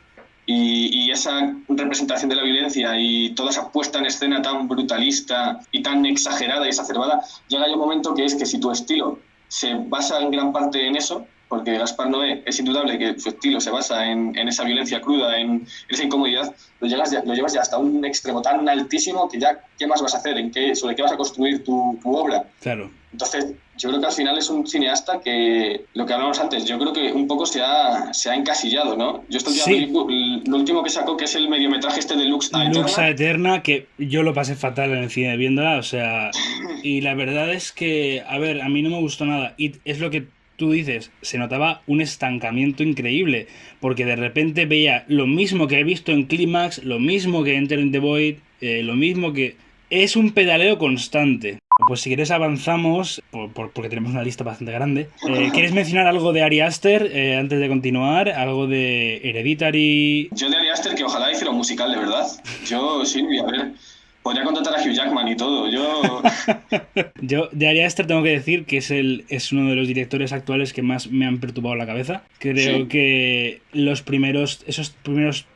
y esa representación de la violencia y toda esa puesta en escena tan brutalista y tan exagerada y exacerbada, llega ya un momento que es que si tu estilo se basa en gran parte en eso, porque Gaspar Noé es indudable que su estilo se basa en esa violencia cruda, en esa incomodidad, lo llevas ya hasta un extremo tan altísimo que ya, ¿qué más vas a hacer? ¿Sobre qué vas a construir tu obra? Claro. Entonces, yo creo que al final es un cineasta que, lo que hablamos antes, yo creo que un poco se ha encasillado, ¿no? Yo esta última Sí, película, lo último que sacó, que es el mediometraje este de Lux a Luxa Eterna, Eterna, que yo lo pasé fatal en el cine viéndola, o sea, y la verdad es que, a ver, a mí no me gustó nada, y es lo que tú dices, se notaba un estancamiento increíble, porque de repente veía lo mismo que he visto en Clímax, lo mismo que en Enter the Void, lo mismo que... Es un pedaleo constante. Pues si quieres avanzamos, porque tenemos una lista bastante grande. ¿Quieres mencionar algo de Ari Aster antes de continuar? ¿Algo de Hereditary? yo de Ari Aster, que ojalá hiciera un musical, de verdad. Yo, sí, a ver, podría contratar a Hugh Jackman y todo. Yo, Yo de Ari Aster tengo que decir que es uno de los directores actuales que más me han perturbado la cabeza. Creo sí, que esos primeros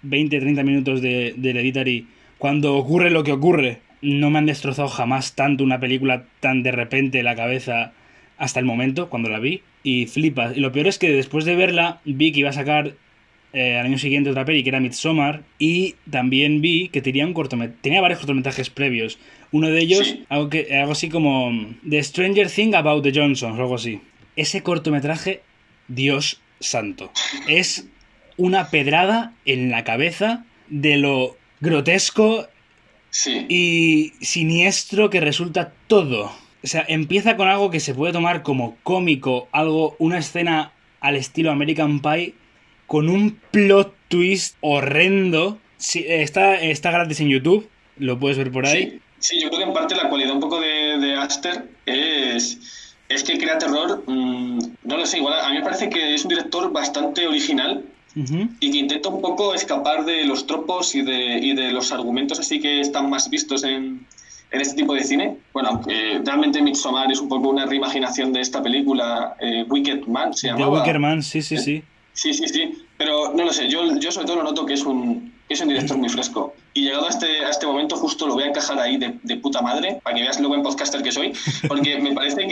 20-30 minutos de Hereditary, cuando ocurre lo que ocurre, no me han destrozado jamás tanto una película tan de repente la cabeza hasta el momento, cuando la vi. Y flipas. Y lo peor es que después de verla, vi que iba a sacar al año siguiente otra peli que era Midsommar y también vi que tenía varios cortometrajes previos. Uno de ellos, sí. algo así como The Stranger Thing About the Johnsons o algo así. Ese cortometraje, Dios santo, es una pedrada en la cabeza de lo grotesco Sí, y siniestro que resulta todo. O sea, empieza con algo que se puede tomar como cómico, una escena al estilo American Pie, con un plot twist horrendo. Sí, está gratis en YouTube, lo puedes ver por ahí. sí. Sí, yo creo que en parte la cualidad un poco de Aster es que crea terror. No lo sé, igual a mí me parece que es un director bastante original Ujú. y que intenta un poco escapar de los tropos y de los argumentos así que están más vistos en este tipo de cine. Bueno, aunque realmente Midsommar es un poco una reimaginación de esta película, Wicked Man se The Wicker llamaba. Man, sí, sí, ¿Eh? sí. Sí, sí, sí, pero no lo sé, yo sobre todo lo noto que es un director muy fresco. Y llegado a este momento justo lo voy a encajar ahí de puta madre, para que veas lo buen podcaster que soy, porque me parece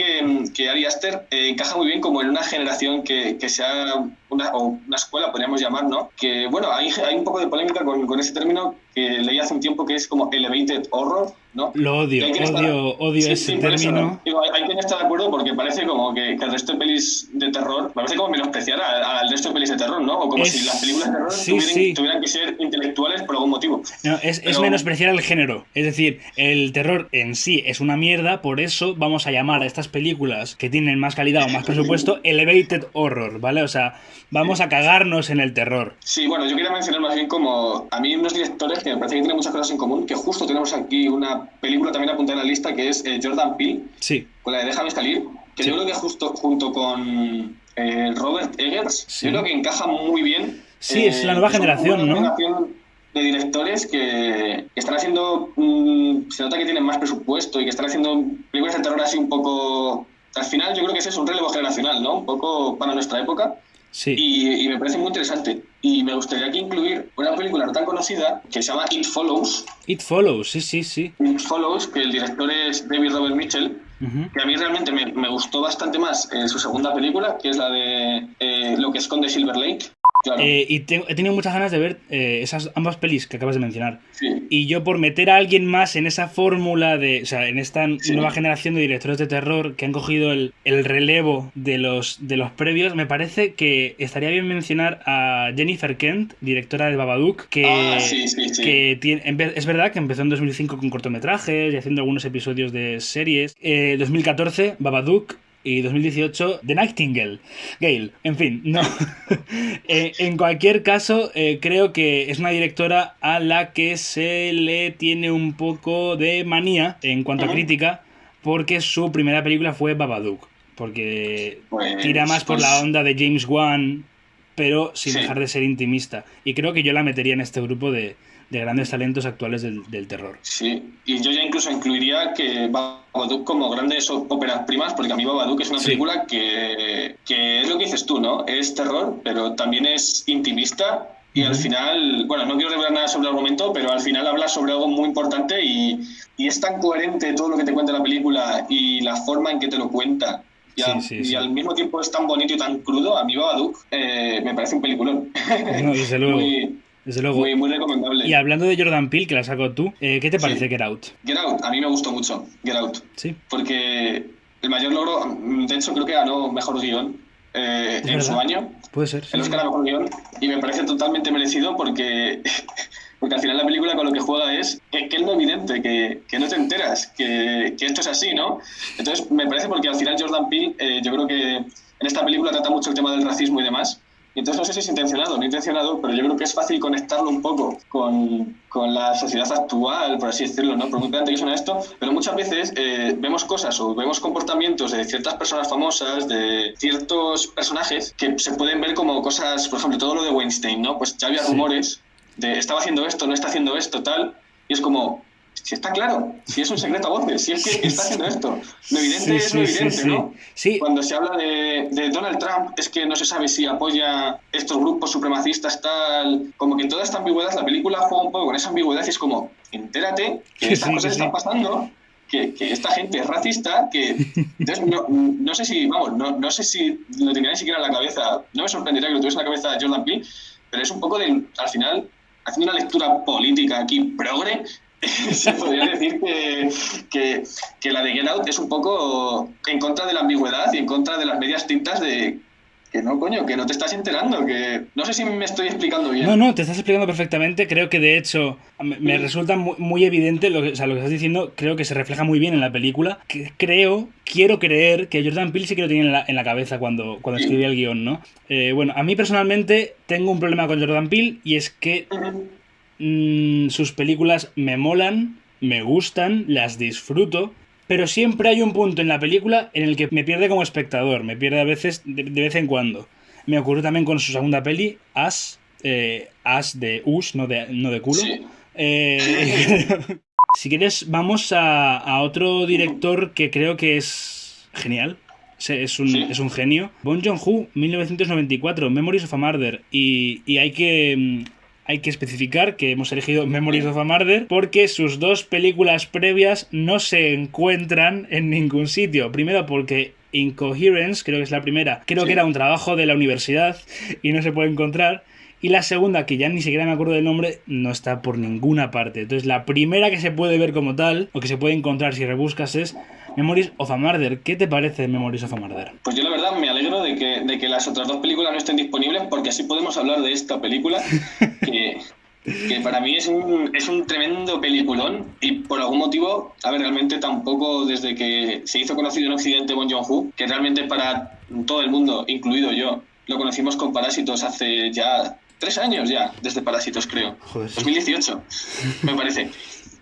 que Ari Aster encaja muy bien como en una generación que sea una escuela, podríamos llamar, ¿no? Que, bueno, hay un poco de polémica con ese término que leí hace un tiempo que es como elevated horror, ¿no? Lo Que odio, hay quien está... odio Sí, ese sí, por eso, ¿no? término. Digo, hay quien está de acuerdo porque parece como que el resto de pelis de terror, parece como menospreciar al resto de pelis de terror, ¿no? O como si las películas de terror Sí, sí. tuvieran que ser intelectuales por algún motivo. No, es Pero menospreciar el género. Es decir, el terror en sí es una mierda, por eso vamos a llamar a estas películas que tienen más calidad o más presupuesto elevated horror, ¿vale? O sea, vamos a cagarnos en el terror. sí, bueno, yo quería mencionar más bien como a mí unos directores que me parece que tienen muchas cosas en común, que justo tenemos aquí una película también apuntada en la lista que es Jordan Peele, Sí, con la de Déjame salir, que yo sí. creo que justo junto Robert Eggers, Sí. yo creo que encaja muy bien. Sí, es la nueva Es una generación, ¿no? generación de directores que están haciendo, se nota que tienen más presupuesto y que están haciendo películas de terror así un poco, al final yo creo que ese es un relevo generacional, ¿no? Un poco para nuestra época. Sí. Y me parece muy interesante. Y me gustaría aquí incluir una película no tan conocida que se llama It Follows. It Follows, sí. It Follows, que el director es David Robert Mitchell, Ujú. que a mí realmente me gustó bastante más su segunda película, que es la de Lo que esconde Silver Lake. Claro. Y he tenido muchas ganas de ver esas ambas pelis que acabas de mencionar. Sí. Y yo, por meter a alguien más en esa fórmula o sea, en esta Sí. nueva generación de directores de terror que han cogido el relevo de los previos, me parece que estaría bien mencionar a Jennifer Kent, directora de Babadook, que, Sí. que es verdad que empezó en 2005 con cortometrajes y haciendo algunos episodios de series. 2014, Babadook. Y 2018, The Nightingale. Gale. En fin, no. En cualquier caso, creo que es una directora a la que se le tiene un poco de manía en cuanto a crítica, porque su primera película fue Babadook. Porque Pues, tira más por la onda de James Wan, pero sin Sí. dejar de ser intimista. Y creo que yo la metería en este grupo de grandes talentos actuales del terror. Sí, y yo ya incluso incluiría que Babadook como grandes óperas primas, porque a mí Babadook es una Sí. película que es lo que dices tú, ¿no? Es terror, pero también es intimista y al final, bueno, no quiero revelar nada sobre el argumento, pero al final habla sobre algo muy importante y es tan coherente todo lo que te cuenta la película y la forma en que te lo cuenta. Y al mismo tiempo es tan bonito y tan crudo. A mí Babadook me parece un peliculón. No, desde luego. Muy, Desde luego. muy recomendable. Y hablando de Jordan Peele, que la sacó tú, ¿qué te parece Get Out? Get Out, a mí me gustó mucho Get Out. Sí. Porque el mayor logro, de hecho creo que ganó mejor guión en verdad. su año. Puede ser. El Oscar a mejor guión. Y me parece totalmente merecido porque al final la película con lo que juega es que es lo evidente, que no te enteras, que esto es así, ¿no? Entonces me parece porque al final Jordan Peele, yo creo que en esta película trata mucho el tema del racismo y demás. Y entonces no sé si es intencionado o no intencionado, pero yo creo que es fácil conectarlo un poco con la sociedad actual, por así decirlo, ¿no? Por muy pedante que suena esto, pero muchas veces vemos cosas o vemos comportamientos de ciertas personas famosas, de ciertos personajes, que se pueden ver como cosas, por ejemplo, todo lo de Weinstein, ¿no? Pues ya había rumores de estaba haciendo esto, no está haciendo esto, tal, y es como, si está claro, si es un secreto a voces, si es que está haciendo esto, lo evidente es lo evidente, ¿no? Sí. Cuando se habla de Donald Trump, es que no se sabe si apoya estos grupos supremacistas, tal, como que en toda esta ambigüedad, la película juega un poco con esa ambigüedad y es como, entérate que estas cosas están pasando, que esta gente es racista, que entonces no sé si, vamos, no sé si lo tenía ni siquiera en la cabeza, no me sorprendería que lo tuviese en la cabeza Jordan Peele, pero es un poco al final, haciendo una lectura política aquí progre, se podría decir que la de Get Out es un poco en contra de la ambigüedad y en contra de las medias tintas de que no, coño, que no te estás enterando, que no sé si me estoy explicando bien. No, te estás explicando perfectamente. Creo que de hecho me resulta muy evidente lo que estás diciendo. Creo que se refleja muy bien en la película. Quiero creer que Jordan Peele sí que lo tenía en la cabeza cuando escribía el guión, ¿no? Bueno, a mí personalmente tengo un problema con Jordan Peele y es que sus películas me molan, me gustan, las disfruto, pero siempre hay un punto en la película en el que me pierde como espectador, me pierde a veces, de vez en cuando. Me ocurrió también con su segunda peli, As de Us, no de culo. Sí. Si quieres, vamos a otro director que creo que es genial. Es un genio. Bong Joon-ho, 1994, Memories of a Murder. Y hay que especificar que hemos elegido Memories of a Murder porque sus dos películas previas no se encuentran en ningún sitio. Primero porque Incoherence, creo que es la primera, creo que era un trabajo de la universidad y no se puede encontrar. Y la segunda, que ya ni siquiera me acuerdo del nombre, no está por ninguna parte. Entonces la primera que se puede ver como tal, o que se puede encontrar si rebuscas, es Memories of a Murder. ¿Qué te parece Memories of a Murder? Pues yo la verdad me alegro de que las otras dos películas no estén disponibles porque así podemos hablar de esta película que para mí es un tremendo peliculón y por algún motivo, a ver, realmente tampoco desde que se hizo conocido en Occidente Bong Joon-ho, que realmente para todo el mundo, incluido yo, lo conocimos con Parásitos hace ya 3 años ya, desde Parásitos creo. Joder, sí. 2018, me parece.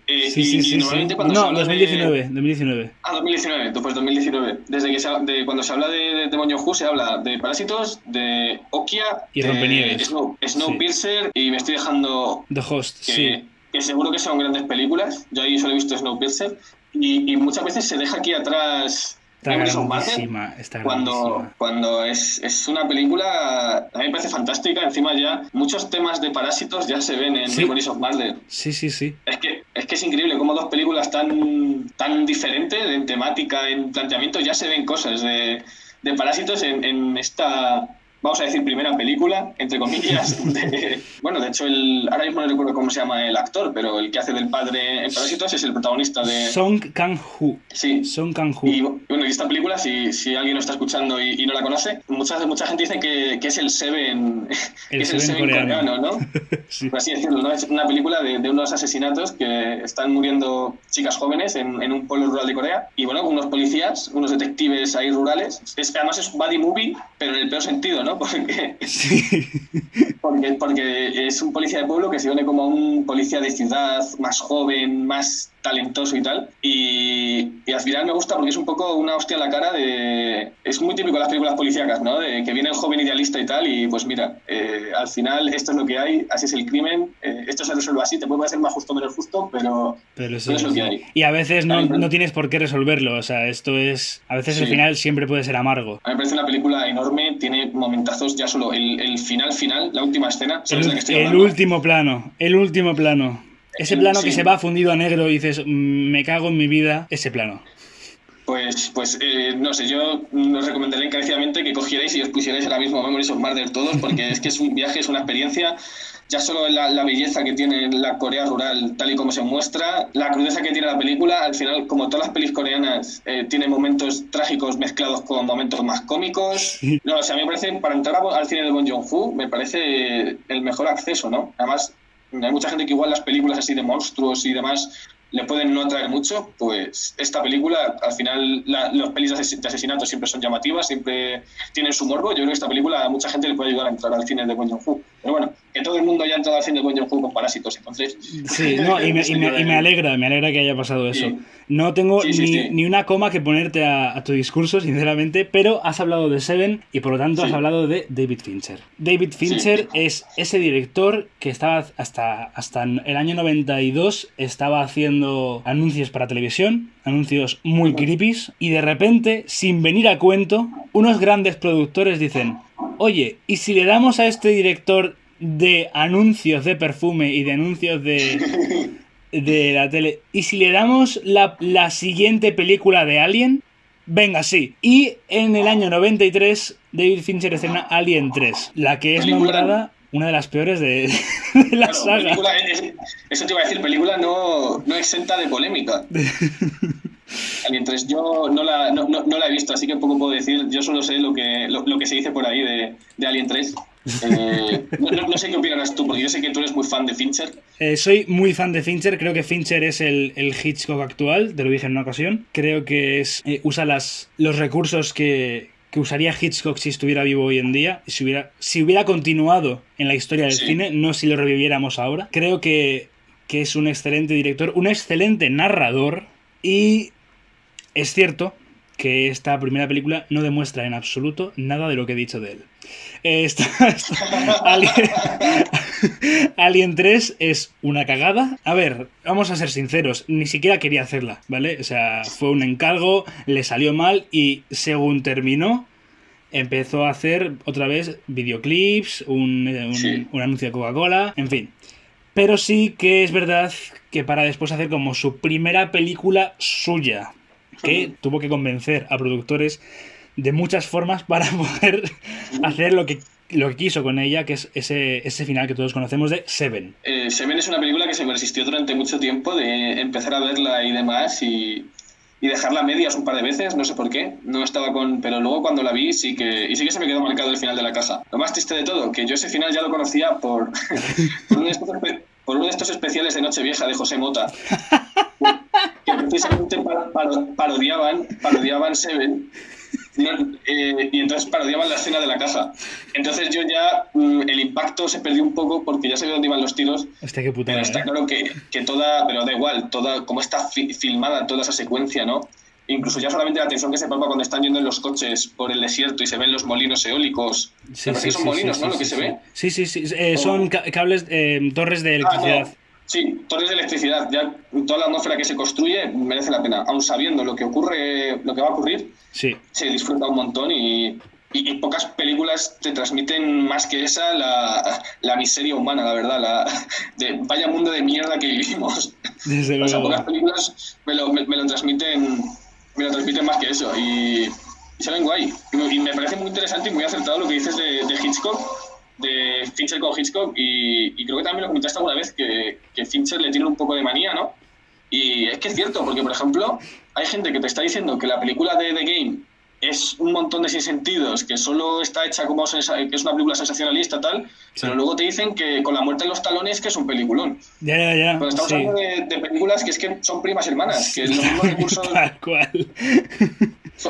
Y normalmente cuando se No, habla 2019. Ah, 2019, pues 2019. Desde que cuando se habla de Bong Joon-ho se habla de Parásitos, de Okja, Y de Rompenieves. Snowpiercer, y me estoy dejando The Host, sí. que seguro que son grandes películas. Yo ahí solo he visto Snowpiercer y muchas veces se deja aquí atrás Está Memories of Murder, grandísima, está grandísima. cuando es una película, a mí me parece fantástica. Encima ya muchos temas de Parásitos ya se ven en Sí. Memories of Murder. Sí. Es que es increíble cómo dos películas tan diferentes en temática, en planteamiento, ya se ven cosas de Parásitos en esta, vamos a decir, primera película, entre comillas. Bueno, de hecho, ahora mismo no recuerdo cómo se llama el actor, pero el que hace del padre en Parásitos es el protagonista de... Song Kang-ho. Sí. Song Kang-ho. Y bueno, y esta película, si alguien lo está escuchando y no la conoce, mucha gente dice que es el Seven, El Seven coreano, ¿no? Sí. Por así decirlo, ¿no? Es una película de unos asesinatos que están muriendo chicas jóvenes en un pueblo rural de Corea. Y bueno, unos policías, unos detectives ahí rurales. Además es buddy movie, pero en el peor sentido, ¿no? Sí. Porque es un policía de pueblo que se une como un policía de ciudad, más joven, más talentoso y tal, y al final me gusta porque es un poco una hostia en la cara es muy típico de las películas policíacas, ¿no? De que viene el joven idealista y tal, y pues mira, al final esto es lo que hay, así es el crimen, esto se resuelve así, te puede parecer más justo o menos justo, pero sí, es lo que hay. Y a veces no tienes por qué resolverlo, o sea, esto es, a veces el final siempre puede ser amargo. A mí me parece una película enorme, tiene momentazos, ya solo el final, la última escena, ¿sabes de la que estoy hablando? El último plano. Ese plano que se va fundido a negro y dices, me cago en mi vida, ese plano. Pues no sé, yo os recomendaría encarecidamente que cogierais y os pusierais ahora mismo Memories of Murder todos, porque es que es un viaje, es una experiencia. Ya solo la belleza que tiene la Corea rural, tal y como se muestra, la crudeza que tiene la película, al final, como todas las pelis coreanas, tiene momentos trágicos mezclados con momentos más cómicos. Sí. No, o sea, a mí me parece, para entrar al cine de Bong Joon-ho, me parece el mejor acceso, ¿no? Además, hay mucha gente que igual las películas así de monstruos y demás le pueden no atraer mucho, pues esta película, al final, las pelis de asesinatos siempre son llamativas, siempre tienen su morbo. Yo creo que esta película a mucha gente le puede ayudar a entrar al cine de Bong Joon-ho. Pero bueno, que todo el mundo haya entrado al cine de Bong Joon-ho con Parásitos, entonces... Sí, no, y me alegra que haya pasado eso. Sí. No tengo ni una coma que ponerte a tu discurso, sinceramente, pero has hablado de Seven y por lo tanto has hablado de David Fincher. David Fincher es ese director que estaba hasta el año 92 estaba haciendo anuncios para televisión, anuncios muy creepies, y de repente, sin venir a cuento, unos grandes productores dicen, oye, ¿y si le damos a este director de anuncios de perfume y de anuncios de la tele, y si le damos la siguiente película de Alien? Venga, sí. Y en el año 93 David Fincher estrena Alien 3, la que es nombrada una de las peores de la saga. Eso te iba a decir, película no exenta de polémica. Alien 3, yo no la he visto, así que poco puedo decir. Yo solo sé lo que se dice por ahí de Alien 3. No sé qué opinarás tú, porque yo sé que tú eres muy fan de Fincher. Soy muy fan de Fincher, creo que Fincher es el Hitchcock actual, te lo dije en una ocasión. Creo que usa los recursos que usaría Hitchcock si estuviera vivo hoy en día, si hubiera continuado en la historia del cine, no si lo reviviéramos ahora. Creo que es un excelente director, un excelente narrador, y es cierto que esta primera película no demuestra en absoluto nada de lo que he dicho de él. Alien 3 es una cagada. A ver, vamos a ser sinceros, ni siquiera quería hacerla, ¿vale? O sea, fue un encargo, le salió mal y según terminó, empezó a hacer otra vez videoclips, un anuncio de Coca-Cola, en fin. Pero sí que es verdad que para después hacer como su primera película suya, que tuvo que convencer a productores de muchas formas para poder hacer lo que quiso con ella, que es ese final que todos conocemos de Seven. Seven es una película que se me resistió durante mucho tiempo de empezar a verla y demás y dejarla a medias un par de veces, no sé por qué, no estaba pero luego cuando la vi sí que se me quedó marcado el final de la caja. Lo más triste de todo, que yo ese final ya lo conocía por uno de estos especiales de Nochevieja de José Mota, que precisamente parodiaban Seven. y entonces parodiaban la escena de la caja. Entonces yo ya el impacto se perdió un poco porque ya sabía dónde iban los tiros. Hostia, qué putada, Pero está claro que toda, pero da igual, toda, cómo está filmada toda esa secuencia, ¿no? Incluso ya solamente la tensión que se palpa cuando están yendo en los coches por el desierto y se ven los molinos eólicos. Sí, Me parece que son molinos, ¿no? Lo que se ve. Sí, son cables, torres de electricidad. No. Sí, torres de electricidad. Ya toda la atmósfera que se construye merece la pena. Aun sabiendo lo que ocurre, lo que va a ocurrir, sí, se disfruta un montón y pocas películas te transmiten más que esa la miseria humana, la verdad. Vaya mundo de mierda que vivimos. Desde luego. O sea, pocas películas me lo transmiten más que eso y se ven guay. Y me parece muy interesante y muy acertado lo que dices de Hitchcock, de Fincher con Hitchcock, y creo que también lo comentaste alguna vez, que Fincher le tiene un poco de manía, ¿no? Y es que es cierto, porque por ejemplo hay gente que te está diciendo que la película de The Game es un montón de sinsentidos, que solo está hecha como que es una película sensacionalista tal, pero luego te dicen que con La muerte en los talones que es un peliculón. Ya. Cuando estamos hablando de películas que es que son primas hermanas, que los mismos recursos... Tal cual.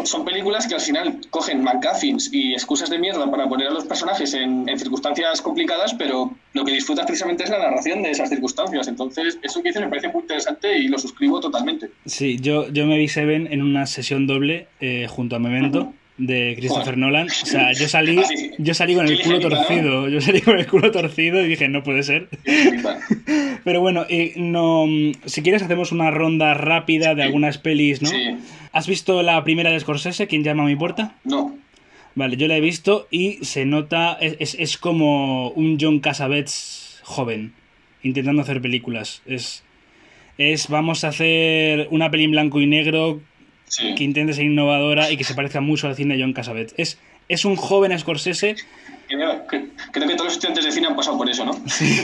Son películas que al final cogen McGuffins y excusas de mierda para poner a los personajes en circunstancias complicadas, pero lo que disfrutas precisamente es la narración de esas circunstancias. Entonces, eso que dices me parece muy interesante y lo suscribo totalmente. Sí, yo me vi Seven en una sesión doble junto a Memento de Christopher Nolan. O sea, yo salí con el culo torcido. ¿No? Yo salí con el culo torcido y dije, no puede ser. Pero bueno, si quieres hacemos una ronda rápida de algunas pelis, ¿no? Sí. ¿Has visto la primera de Scorsese, ¿Quién llama a mi puerta? No. Vale, yo la he visto y se nota, es como un John Cassavetes joven, intentando hacer películas. Vamos a hacer una peli en blanco y negro que intente ser innovadora y que se parezca mucho al cine de John Cassavetes. Es un joven Scorsese. Creo que todos los estudiantes de cine han pasado por eso, ¿no? Sí.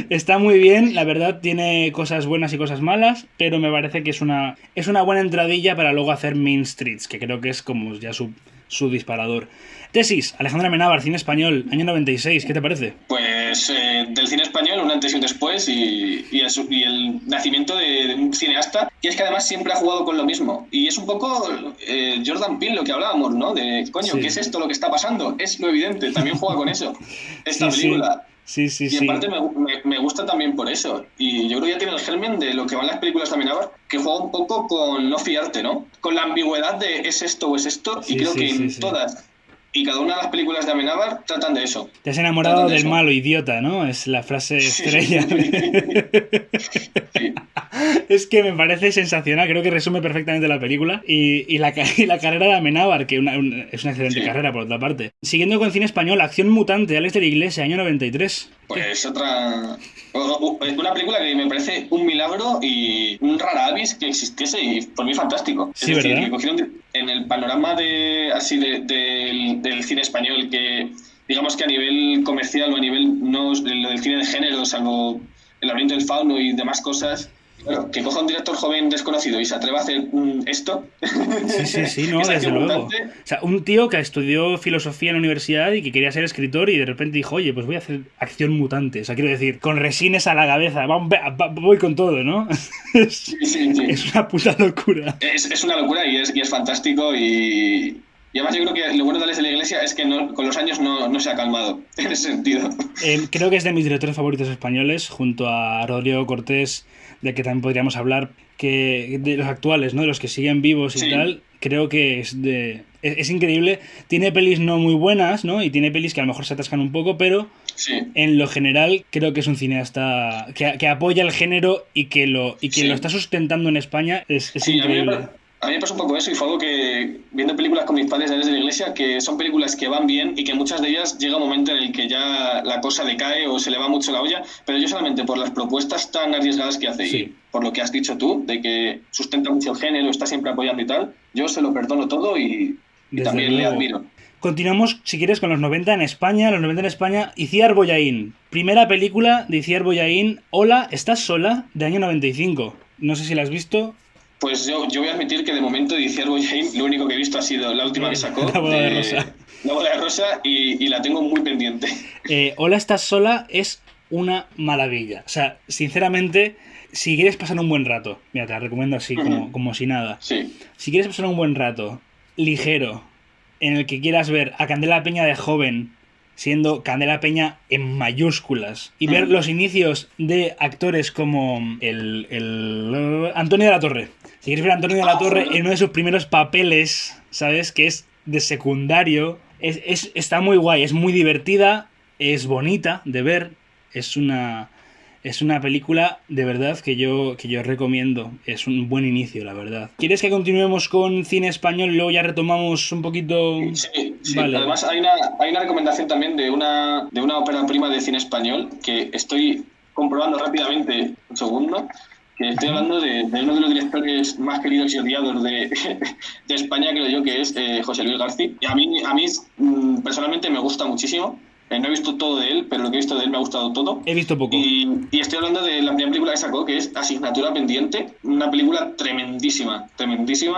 Está muy bien, la verdad tiene cosas buenas y cosas malas, pero me parece que es una buena entradilla para luego hacer Mean Streets, que creo que es como ya su disparador. Tesis, Alejandra Amenábar, cine español, año 96, ¿qué te parece? Pues del cine español, un antes y un después, y el nacimiento de un cineasta, que es que además siempre ha jugado con lo mismo. Y es un poco Jordan Peele lo que hablábamos, ¿no? De, coño, sí. ¿Qué es esto lo que está pasando? Es lo evidente, también juega con eso, esta película. Sí. Y en parte me gusta también por eso. Y yo creo que ya tiene el germen de lo que van las películas de Amenábar, que juega un poco con no fiarte, ¿no? Con la ambigüedad de ¿es esto o es esto? Y creo que en todas y cada una de las películas de Amenábar tratan de eso. Te has enamorado del malo, idiota, ¿no? Es la frase estrella. Sí. Es que me parece sensacional, creo que resume perfectamente la película y la carrera de Amenábar, que es una excelente carrera por otra parte. Siguiendo con cine español, Acción Mutante, Alex de la Iglesia, año 93. Pues una película que me parece un milagro y un rara avis que existiese y por mí fantástico. Sí, es decir, ¿verdad? que cogieron en el panorama del cine español, que digamos que a nivel comercial o a nivel no del cine de género, salvo El laberinto del fauno y demás cosas, claro, que coja un director joven desconocido y se atreva a hacer esto. Sí, no, desde luego. O sea, un tío que estudió filosofía en la universidad y que quería ser escritor y de repente dijo, oye, pues voy a hacer Acción Mutante. O sea, quiero decir, con resines a la cabeza, voy con todo, ¿no? Sí. Es una puta locura. Es una locura y es fantástico y además yo creo que lo bueno de Alex de la Iglesia es que con los años no se ha calmado en ese sentido. Creo que es de mis directores favoritos españoles, junto a Rodrigo Cortés, de que también podríamos hablar, que de los actuales, ¿no? De los que siguen vivos y tal. Creo que es increíble. Tiene pelis no muy buenas, ¿no? Y tiene pelis que a lo mejor se atascan un poco, pero en lo general creo que es un cineasta que apoya el género y que lo está sustentando en España. Es increíble. A mí me pasa un poco eso y fue algo que, viendo películas con mis padres desde la iglesia, que son películas que van bien y que muchas de ellas llega un momento en el que ya la cosa decae o se le va mucho la olla, pero yo solamente por las propuestas tan arriesgadas que hace y por lo que has dicho tú, de que sustenta mucho el género, está siempre apoyando y tal, yo se lo perdono todo y también le admiro. Continuamos, si quieres, con los 90 en España. Los 90 en España, Itziar Bollaín. Primera película de Itziar Bollaín, Hola, ¿estás sola?, de año 95. No sé si la has visto. Pues yo voy a admitir que de momento de Itziar Bollaín lo único que he visto ha sido la última que sacó, La boda de rosa. La boda de rosa y la tengo muy pendiente. Hola, ¿estás sola? Es una maravilla. O sea, sinceramente, si quieres pasar un buen rato, mira, te la recomiendo así como si nada. Sí. Si quieres pasar un buen rato ligero en el que quieras ver a Candela Peña de joven siendo Candela Peña en mayúsculas y ver los inicios de actores como el Antonio de la Torre. Si quieres ver a Antonio de la Torre en uno de sus primeros papeles, ¿sabes? Que es de secundario. Está muy guay, es muy divertida, es bonita de ver. Es una película de verdad que yo recomiendo. Es un buen inicio, la verdad. ¿Quieres que continuemos con cine español y luego ya retomamos un poquito? Sí. Vale. Además hay una recomendación también de una ópera prima de cine español que estoy comprobando rápidamente, un segundo, que estoy hablando de uno de los directores más queridos y odiados de España, creo yo, que es José Luis García. Y a mí personalmente me gusta muchísimo. No he visto todo de él, pero lo que he visto de él me ha gustado todo. He visto poco. Y estoy hablando de la primera película que sacó, que es Asignatura Pendiente, una película tremendísima,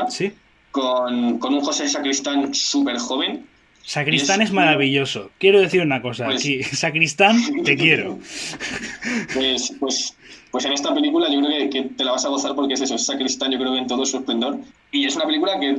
¿Sí? con un José Sacristán súper joven. Sacristán es maravilloso. Quiero decir una cosa, pues, aquí, Sacristán, te quiero. Pues en esta película yo creo que te la vas a gozar porque es eso, es Sacristán, yo creo que en todo su esplendor. Y es una película que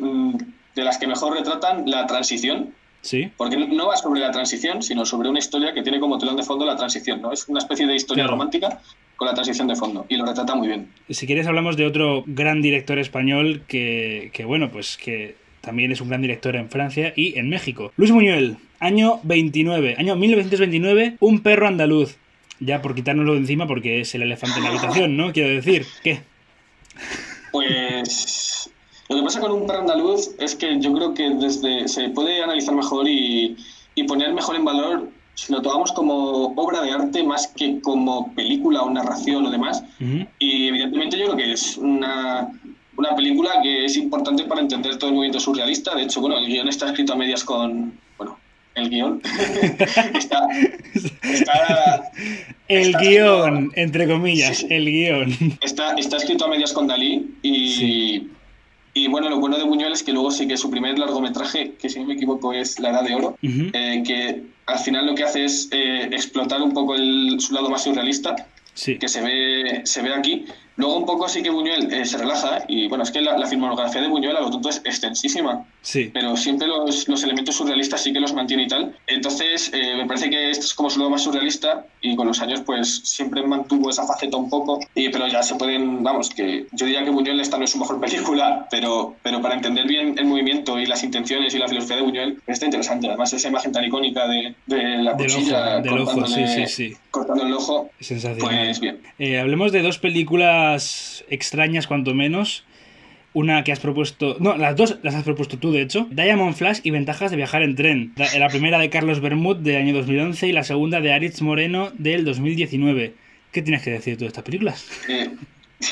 de las que mejor retratan la transición. Sí. Porque no va sobre la transición, sino sobre una historia que tiene como telón de fondo la transición, ¿no? Es una especie de historia romántica con la transición de fondo, y lo retrata muy bien. Si quieres hablamos de otro gran director español que bueno, pues que también es un gran director en Francia y en México. Luis Buñuel, año 1929, Un perro andaluz. Ya por quitárnoslo de encima porque es el elefante en la habitación, ¿no? Quiero decir, ¿qué? Pues lo que pasa con Un perro andaluz es que yo creo que se puede analizar mejor y poner mejor en valor si lo tomamos como obra de arte más que como película o narración o demás. Uh-huh. Y evidentemente yo creo que es una película que es importante para entender todo el movimiento surrealista. De hecho, bueno, el guión está escrito a medias con... Bueno, el guión está el guión, entre comillas, sí. El guión. Está escrito a medias con Dalí y bueno, lo bueno de Buñuel es que luego sí que su primer largometraje, que si no me equivoco es La Edad de Oro, uh-huh. Que al final lo que hace es explotar un poco su lado más surrealista, sí. Que se ve aquí. Luego un poco sí que Buñuel se relaja y bueno, es que la filmografía de Buñuel a lo tonto es extensísima, sí. Pero siempre los elementos surrealistas sí que los mantiene y tal. Entonces me parece que este es como su lado más surrealista y con los años pues siempre mantuvo esa faceta un poco, pero ya se pueden, vamos, que yo diría que Buñuel esta no es su mejor película, pero para entender bien el movimiento y las intenciones y la filosofía de Buñuel está interesante. Además esa imagen tan icónica de la cuchilla del ojo, sí. Cortando el ojo, sensacional. Pues bien. Hablemos de dos películas extrañas cuanto menos. Una que has propuesto... No, las dos las has propuesto tú, de hecho. Diamond Flash y Ventajas de viajar en tren. La primera de Carlos Bermud del año 2011 y la segunda de Aritz Moreno del 2019. ¿Qué tienes que decir tú de estas películas?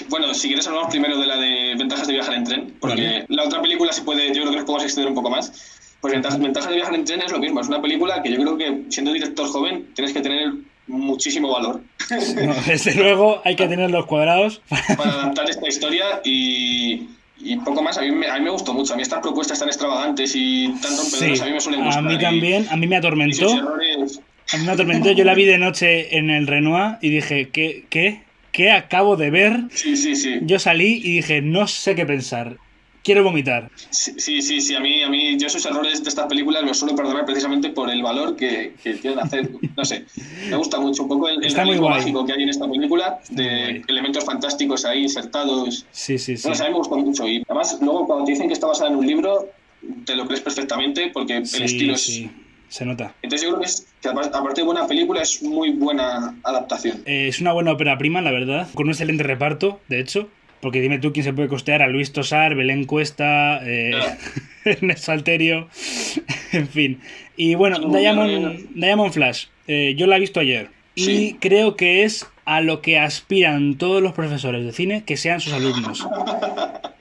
Bueno, si quieres hablamos primero de la de Ventajas de viajar en tren, porque vale. La otra película se puede, yo creo que nos podemos extender un poco más. Pues Ventajas de viajar en tren es lo mismo, es una película que yo creo que siendo director joven tienes que tener muchísimo valor. No, desde luego hay que tener los cuadrados para adaptar esta historia y poco más. A mí me gustó mucho. A mí estas propuestas tan extravagantes y tan rompedoras a mí me suelen gustar. A mí también, a mí me atormentó. A mí me atormentó. Yo la vi de noche en el Renoir y dije, ¿qué acabo de ver? Sí. Yo salí y dije, no sé qué pensar. Quiero vomitar. Sí. A mí yo esos errores de estas películas los suelo perdonar precisamente por el valor que quieren hacer. No sé, me gusta mucho un poco el realismo mágico que hay en esta película, de elementos fantásticos ahí insertados. Sí. Bueno, a mí me gustó mucho y además luego cuando te dicen que está basada en un libro te lo crees perfectamente porque el estilo es... Sí, se nota. Entonces yo creo que aparte de buena película es muy buena adaptación. Es una buena ópera prima, la verdad, con un excelente reparto, de hecho. Porque dime tú quién se puede costear a Luis Tosar, Belén Cuesta, Ernesto Alterio, en fin. Y bueno, Diamond Flash, yo la he visto ayer y creo que es a lo que aspiran todos los profesores de cine que sean sus alumnos.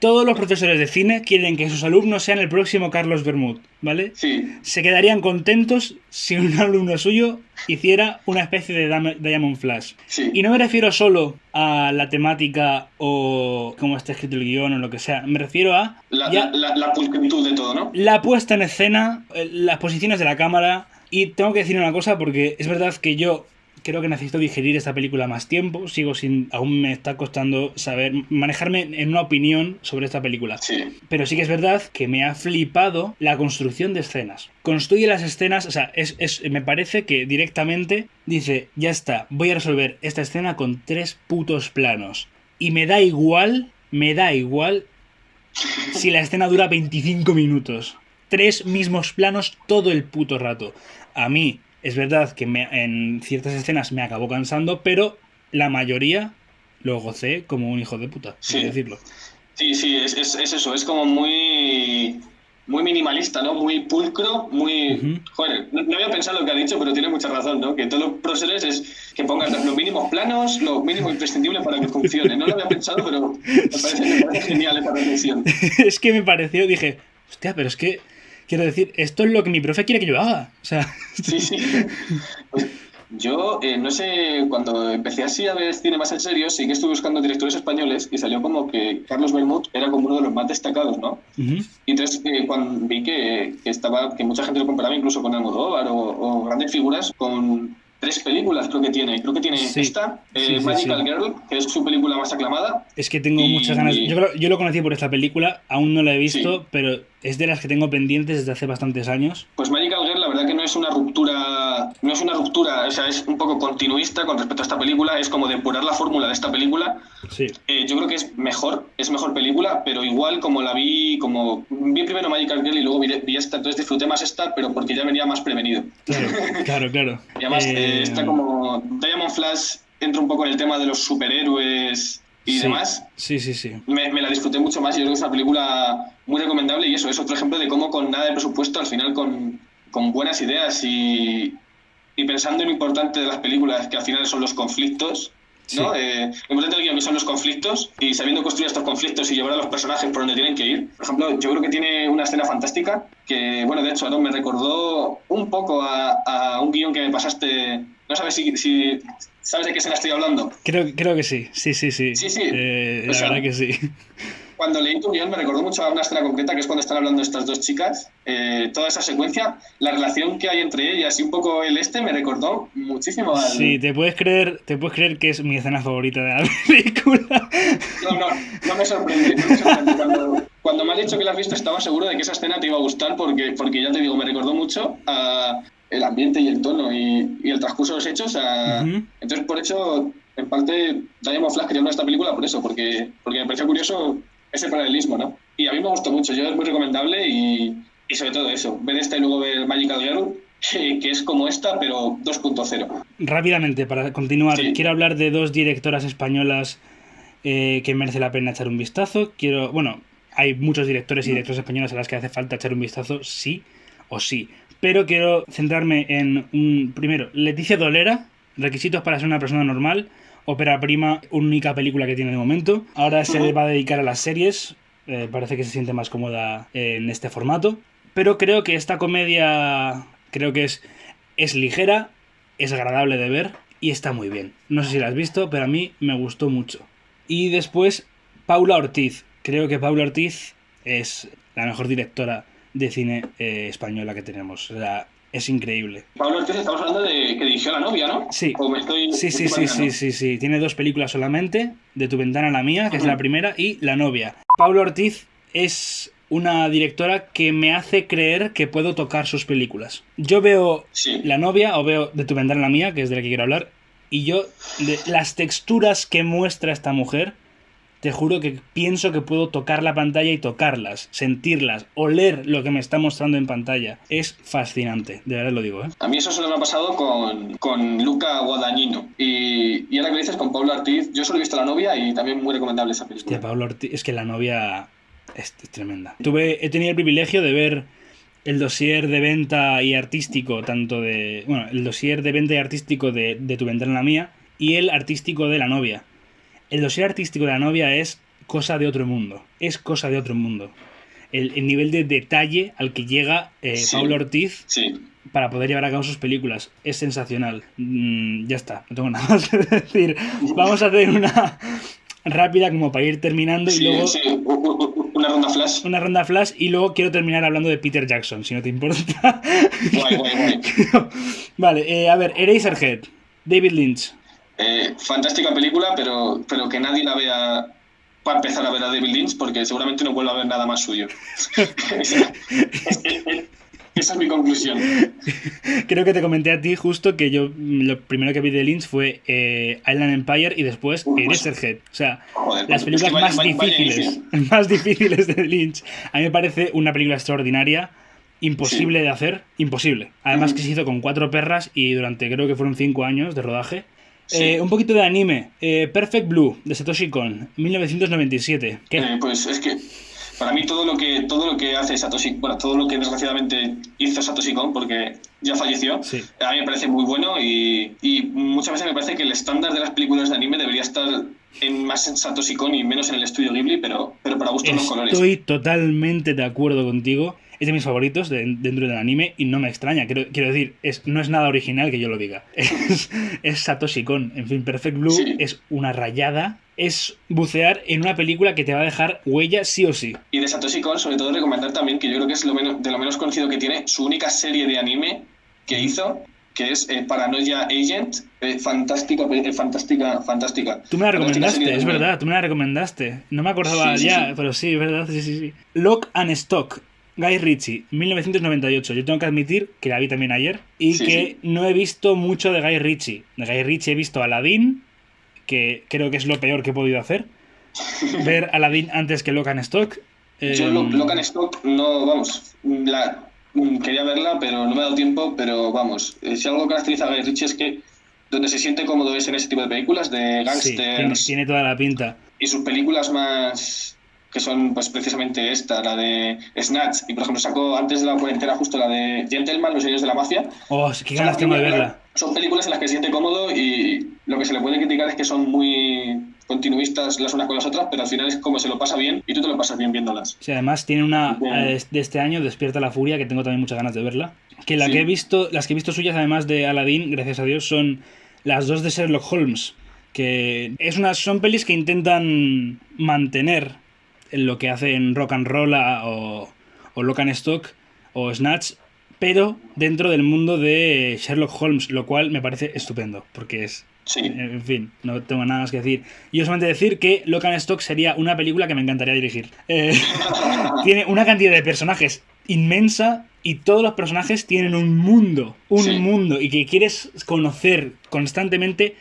Todos los profesores de cine quieren que sus alumnos sean el próximo Carlos Bermud, ¿vale? Sí. Se quedarían contentos si un alumno suyo hiciera una especie de Diamond Flash. Sí. Y no me refiero solo a la temática o cómo está escrito el guión o lo que sea. Me refiero a... La pulcritud de todo, ¿no? La puesta en escena, las posiciones de la cámara. Y tengo que decir una cosa porque es verdad que yo creo que necesito digerir esta película más tiempo. Aún me está costando manejarme en una opinión sobre esta película. Sí. Pero sí que es verdad que me ha flipado la construcción de escenas. Construye las escenas, o sea, me parece que directamente dice, ya está, voy a resolver esta escena con 3 putos planos. Y me da igual si la escena dura 25 minutos. 3 mismos planos todo el puto rato. A mí, es verdad que en ciertas escenas me acabó cansando, pero la mayoría lo gocé como un hijo de puta, Sí. por decirlo. Sí, es eso, es como muy minimalista, ¿no? Muy pulcro, muy... Ujú. Joder, no había pensado lo que ha dicho, pero tiene mucha razón, ¿no? Que todos los próceres es que pongas los mínimos planos, lo mínimo imprescindible para que funcione. No lo había pensado, pero me parece genial esa reflexión. Es que me pareció, dije, hostia, pero es que, quiero decir, esto es lo que mi profe quiere que yo haga. O sea, Sí. Pues yo, no sé, cuando empecé así a ver cine más en serio, sí que estuve buscando directores españoles y salió como que Carlos Bermúdez era como uno de los más destacados, ¿no? ujú. Y entonces cuando vi que mucha gente lo comparaba incluso con Almodóvar o grandes figuras con 3 películas creo que tiene. Creo que tiene Sí. esta, Sí. Magical Girl, que es su película más aclamada. Es que tengo Y- muchas ganas. Yo lo conocí por esta película, aún no la he visto, Sí. pero es de las que tengo pendientes desde hace bastantes años. Pues Magical Girl, la verdad que no es una ruptura, o sea, es un poco continuista con respecto a esta película, es como depurar la fórmula de esta película. Sí. Yo creo que es mejor película, pero igual como vi primero Magical Girl y luego vi esta, entonces disfruté más esta, pero porque ya venía más prevenido. Claro. Y además está como Diamond Flash entra un poco en el tema de los superhéroes y Sí. demás. Sí. Me la disfruté mucho más y yo creo que es una película muy recomendable y eso es otro ejemplo de cómo con nada de presupuesto al final con buenas ideas y pensando en lo importante de las películas que al final son los conflictos, ¿no? Sí. Lo importante del guion que son los conflictos y sabiendo construir estos conflictos y llevar a los personajes por donde tienen que ir. Por ejemplo, yo creo que tiene una escena fantástica que, bueno, de hecho, Aaron, me recordó un poco a un guion que me pasaste. No sabes si sabes de qué escena estoy hablando. Creo que sí. Sí. Sí. La O sea, verdad que sí. Cuando leí tu guión me recordó mucho a una escena concreta que es cuando están hablando estas 2 chicas, toda esa secuencia, la relación que hay entre ellas y un poco me recordó muchísimo al... Sí, te puedes creer que es mi escena favorita de la película. No me sorprende. Cuando me has dicho que la has visto estaba seguro de que esa escena te iba a gustar porque ya te digo, me recordó mucho a el ambiente y el tono y el transcurso de los hechos. Ujú. Entonces, por eso, en parte, Diamond Flash quería hablar de esta película por eso, porque me pareció curioso ese paralelismo, ¿no? Y a mí me gustó mucho, yo es muy recomendable y sobre todo eso, ver esta y luego ver Magical Girl, que es como esta, pero 2.0. Rápidamente, para continuar, Sí. quiero hablar de 2 directoras españolas que merece la pena echar un vistazo. Hay muchos directores y directoras españolas a las que hace falta echar un vistazo, sí o sí. Pero quiero centrarme en primero, Leticia Dolera, Requisitos para ser una persona normal, ópera prima, única película que tiene de momento. Ahora se va a dedicar a las series, parece que se siente más cómoda en este formato. Pero creo que esta comedia, es ligera, es agradable de ver y está muy bien. No sé si la has visto, pero a mí me gustó mucho. Y después, Paula Ortiz. Creo que Paula Ortiz es la mejor directora de cine española que tenemos. O sea, es increíble. Pablo Ortiz, estamos hablando de que dirigió La novia, ¿no? Sí. ¿O me estoy Sí. Tiene 2 películas solamente, De tu ventana a la mía, que es la primera, y La novia. Paula Ortiz es una directora que me hace creer que puedo tocar sus películas. Yo veo Sí. La novia o veo De tu ventana a la mía, que es de la que quiero hablar, y yo, de las texturas que muestra esta mujer, te juro que pienso que puedo tocar la pantalla y tocarlas, sentirlas, oler lo que me está mostrando en pantalla. Es fascinante, de verdad lo digo, ¿eh? A mí eso solo me ha pasado con Luca Guadagnino. Y ahora que lo dices con Paula Ortiz, yo solo he visto La novia y también muy recomendable esa película. Hostia, Paula Ortiz, es que La novia es tremenda. He tenido el privilegio de ver el dossier de venta y artístico, el dossier de venta y artístico de Tu ventana a la mía y el artístico de La novia. El dossier artístico de La novia es cosa de otro mundo. Es cosa de otro mundo. El nivel de detalle al que llega Sí. Paula Ortiz Sí. para poder llevar a cabo sus películas es sensacional. Ya está, no tengo nada más que decir. Vamos a hacer una rápida como para ir terminando y luego Una ronda flash. una ronda flash y luego quiero terminar hablando de Peter Jackson, si no te importa. Guay. Vale, a ver, Eraserhead. David Lynch. Fantástica película, pero que nadie la vea para empezar a ver a David Lynch, porque seguramente no vuelva a ver nada más suyo. Esa es mi conclusión. Creo que te comenté a ti justo que yo lo primero que vi de Lynch fue Island Empire y después Eraserhead. O sea, Joder, las películas más difíciles de Lynch. A mí me parece una película extraordinaria, imposible de hacer, imposible. Además que se hizo con 4 perras y durante creo que fueron 5 años de rodaje. Sí. Un poquito de anime. Perfect Blue, de Satoshi Kon, 1997. ¿Qué? Pues es que para mí todo lo que hace Satoshi, bueno, todo lo que desgraciadamente hizo Satoshi Kon, porque ya falleció, Sí. a mí me parece muy bueno y muchas veces me parece que el estándar de las películas de anime debería estar más en Satoshi Kon y menos en el estudio Ghibli, pero para gustos los colores. Estoy totalmente de acuerdo contigo. Es de mis favoritos dentro del anime y no me extraña. Quiero decir, no es nada original que yo lo diga. Es Satoshi Kon. En fin, Perfect Blue Sí. es una rayada. Es bucear en una película que te va a dejar huella sí o sí. Y de Satoshi Kon, sobre todo, recomendar también, que yo creo que es de lo menos conocido que tiene, su única serie de anime que hizo, que es Paranoia Agent. Fantástica. Tú me la Fantástica serie recomendaste, de es anime. verdad, tú me la recomendaste. No me acordaba Sí, ya, sí. pero sí, es verdad, sí. Lock and Stock, Guy Ritchie, 1998. Yo tengo que admitir que la vi también ayer y Sí, que sí. no he visto mucho de Guy Ritchie. De Guy Ritchie he visto Aladdin, que creo que es lo peor que he podido hacer. Ver Aladdin antes que Lock and Stock. Yo Lock and Stock no, vamos, quería verla, pero no me ha dado tiempo, pero vamos, si algo caracteriza a Guy Ritchie es que donde se siente cómodo es en ese tipo de películas, de Sí, gangsters, tiene toda la pinta. y sus películas más que son pues precisamente esta, la de Snatch, y por ejemplo sacó antes de la cuarentena justo la de Gentleman, Los Señores de la Mafia. Oh, qué ganas tengo de verla. Son películas en las que se siente cómodo y lo que se le puede criticar es que son muy continuistas las unas con las otras, pero al final es como se lo pasa bien y tú te lo pasas bien viéndolas. Sí, además tiene una Bien. de este año, Despierta la Furia, que tengo también muchas ganas de verla. Que Sí. las que he visto suyas, además de Aladdin, gracias a Dios, son las 2 de Sherlock Holmes. Que son pelis que intentan mantener lo que hacen Rock and Roll o Lock and Stock o Snatch, pero dentro del mundo de Sherlock Holmes, lo cual me parece estupendo, porque es... Sí. En fin, no tengo nada más que decir. Yo solamente decir que Lock and Stock sería una película que me encantaría dirigir. Tiene una cantidad de personajes inmensa y todos los personajes tienen un mundo, Sí. y que quieres conocer constantemente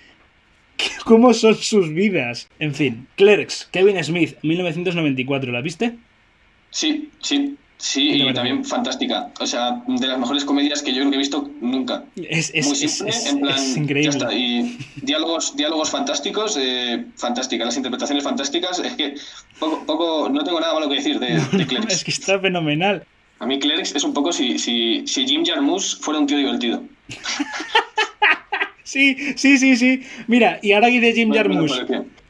cómo son sus vidas. En fin, Clerks, Kevin Smith, 1994, ¿la viste? Sí, ¿Qué te y parece? también fantástica. O sea, de las mejores comedias que yo creo que he visto nunca. Muy simple, en plan, es increíble. ya está. Y diálogos fantásticos, fantásticas. Las interpretaciones fantásticas. Es que no tengo nada malo que decir de Clerks. Es que está fenomenal. A mí Clerks es un poco si Jim Jarmusch fuera un tío divertido. Sí. Mira, y ahora que dice Jim Jarmusch,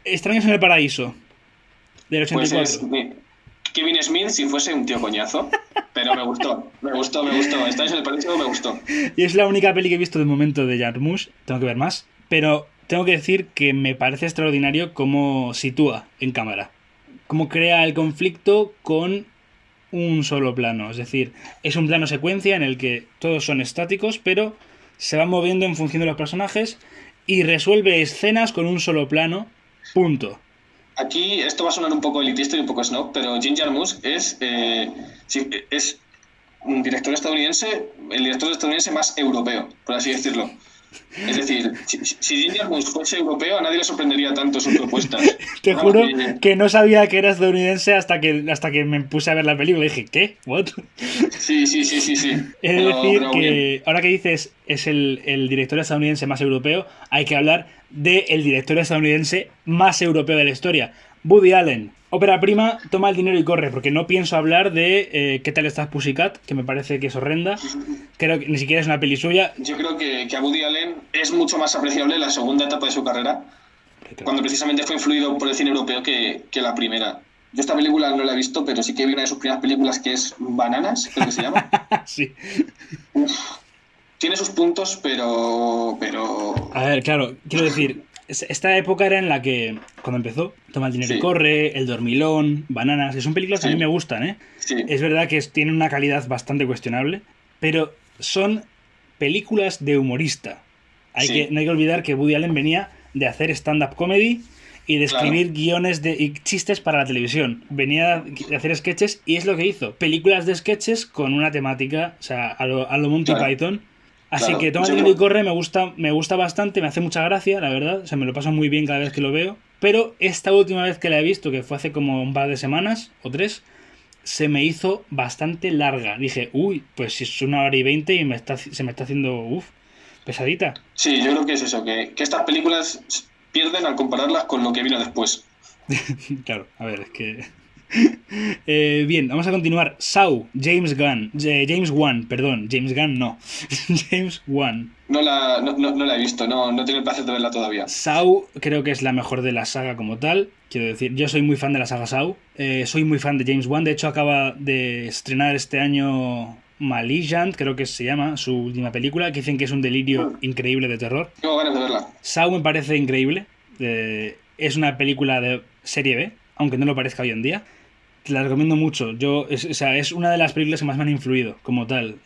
Extraños en el Paraíso, del 84. Pues es Kevin Smith si fuese un tío coñazo. Pero me gustó. Estáis en el paraíso, me gustó. Y es la única peli que he visto de momento de Jarmusch, tengo que ver más, pero tengo que decir que me parece extraordinario cómo sitúa en cámara, cómo crea el conflicto con un solo plano, es decir, es un plano secuencia en el que todos son estáticos, pero se van moviendo en función de los personajes y resuelve escenas con un solo plano, punto. Aquí esto va a sonar un poco elitista y un poco snob, pero Jim Jarmusch es un director estadounidense, el director estadounidense más europeo, por así decirlo. Es decir, si Jim Jarmusch fuese europeo, a nadie le sorprendería tanto sus propuestas. Te juro que no sabía que era estadounidense hasta que me puse a ver la película y dije, ¿qué? ¿What? Sí. He de decir pero que bien. ahora que dices es el director estadounidense más europeo, hay que hablar del director estadounidense más europeo de la historia, Woody Allen. Ópera prima, toma el dinero y corre, porque no pienso hablar de ¿Qué tal estás, Pussycat?, que me parece que es horrenda. Creo que ni siquiera es una peli suya. Yo creo que a Woody Allen es mucho más apreciable la segunda etapa de su carrera, cuando precisamente fue influido por el cine europeo que la primera. Yo esta película no la he visto, pero sí que vi una de sus primeras películas que es Bananas, creo que se llama. Sí. Tiene sus puntos, pero... A ver, claro, quiero decir, esta época era en la que, cuando empezó, Toma el dinero y Sí. corre, El dormilón, Bananas, que son películas que a mí Sí. me gustan, ¿eh? Sí. Es verdad que tienen una calidad bastante cuestionable, pero son películas de humorista. Sí. No hay que olvidar que Woody Allen venía de hacer stand-up comedy y de escribir guiones y chistes para la televisión. Venía de hacer sketches y es lo que hizo. Películas de sketches con una temática, o sea, a lo Monty Python. Así que Tómate y corre me gusta bastante, me hace mucha gracia, la verdad. O sea, me lo paso muy bien cada vez que lo veo. Pero esta última vez que la he visto, que fue hace como un par de semanas o 3, se me hizo bastante larga. Dije, uy, pues si es 1 hora y 20 y se me está haciendo, pesadita. Sí, yo creo que es eso, que estas películas pierden al compararlas con lo que vino después. Claro, a ver, es que... bien, vamos a continuar. Saw, James Wan, James Gunn no. James Wan. No la he visto, no he tenido el placer de verla todavía. Saw creo que es la mejor de la saga como tal. Quiero decir, yo soy muy fan de la saga Saw. Soy muy fan de James Wan. De hecho, acaba de estrenar este año Malignant, creo que se llama, su última película, que dicen que es un delirio increíble de terror. Tengo ganas de verla. Saw me parece increíble. Es una película de serie B, aunque no lo parezca hoy en día. Te la recomiendo mucho. Es una de las películas que más me han influido, como tal,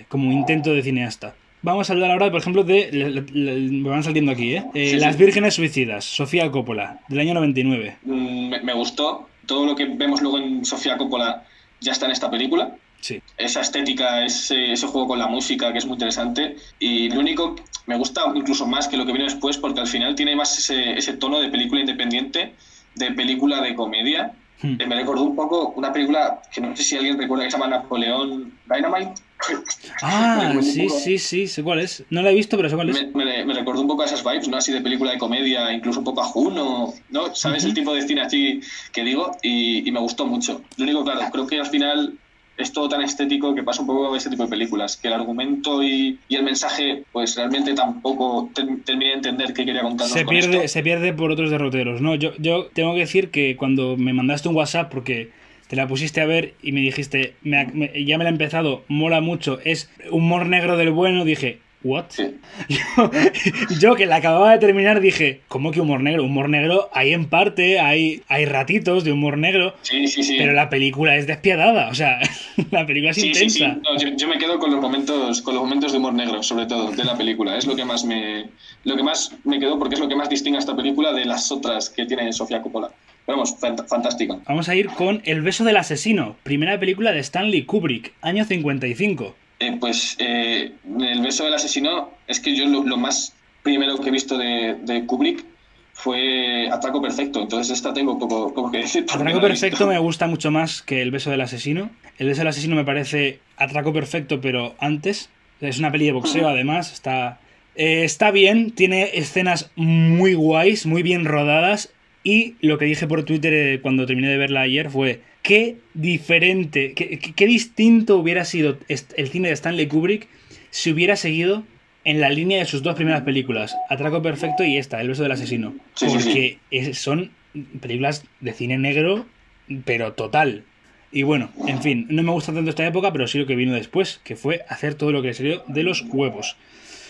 como intento de cineasta. Vamos a hablar ahora, por ejemplo, me van saliendo aquí, Sí, Las sí. Vírgenes Suicidas, Sofía Coppola, del año 99. Me gustó. Todo lo que vemos luego en Sofía Coppola ya está en esta película. Sí. Esa estética, ese juego con la música que es muy interesante. Y lo único, me gusta incluso más que lo que viene después, porque al final tiene más ese tono de película independiente, de película de comedia. Me recordó un poco una película que no sé si alguien recuerda, que se llama Napoleón Dynamite. Ah, sí, sé cuál es. No la he visto, pero sé cuál es. Me recordó un poco a esas vibes, ¿no? Así de película de comedia, incluso un poco a Juno, ¿no? ¿Sabes? El tipo de cine así que digo, y me gustó mucho. Lo único, claro, creo que al final es todo tan estético que pasa un poco a ese tipo de películas, que el argumento y el mensaje, pues realmente tampoco terminé de entender qué quería contarnos con esto. Se pierde por otros derroteros, ¿no? Yo tengo que decir que cuando me mandaste un WhatsApp, porque te la pusiste a ver y me dijiste, ya me la he empezado, mola mucho, es humor negro del bueno, dije, ¿what? Sí. Yo que la acababa de terminar dije, ¿cómo que humor negro? Humor negro hay en parte, hay ratitos de humor negro, Sí. pero la película es despiadada, o sea, la película es intensa. Sí. No, yo me quedo con los momentos de humor negro, sobre todo, de la película. Es lo que más me quedó, porque es lo que más distingue a esta película de las otras que tiene Sofía Coppola. Pero vamos, fantástica. Vamos a ir con El beso del asesino, primera película de Stanley Kubrick, año 55. El beso del asesino, es que yo lo más primero que he visto de Kubrick fue Atraco Perfecto, entonces esta tengo poco que decir. Atraco Perfecto me gusta mucho más que El beso del asesino. El beso del asesino me parece Atraco Perfecto, pero antes. Es una peli de boxeo, además. Está bien, tiene escenas muy guays, muy bien rodadas. Y lo que dije por Twitter cuando terminé de verla ayer fue: qué diferente, qué distinto hubiera sido el cine de Stanley Kubrick si hubiera seguido en la línea de sus dos primeras películas, Atraco Perfecto y esta, El beso del asesino. Sí, porque son películas de cine negro, pero total. Y bueno, en fin, no me gusta tanto esta época, pero sí lo que vino después, que fue hacer todo lo que le salió de los huevos.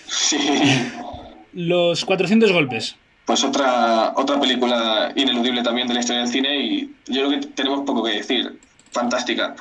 Sí. Los 400 golpes. Pues otra película ineludible también de la historia del cine, y yo creo que tenemos poco que decir. Fantástica.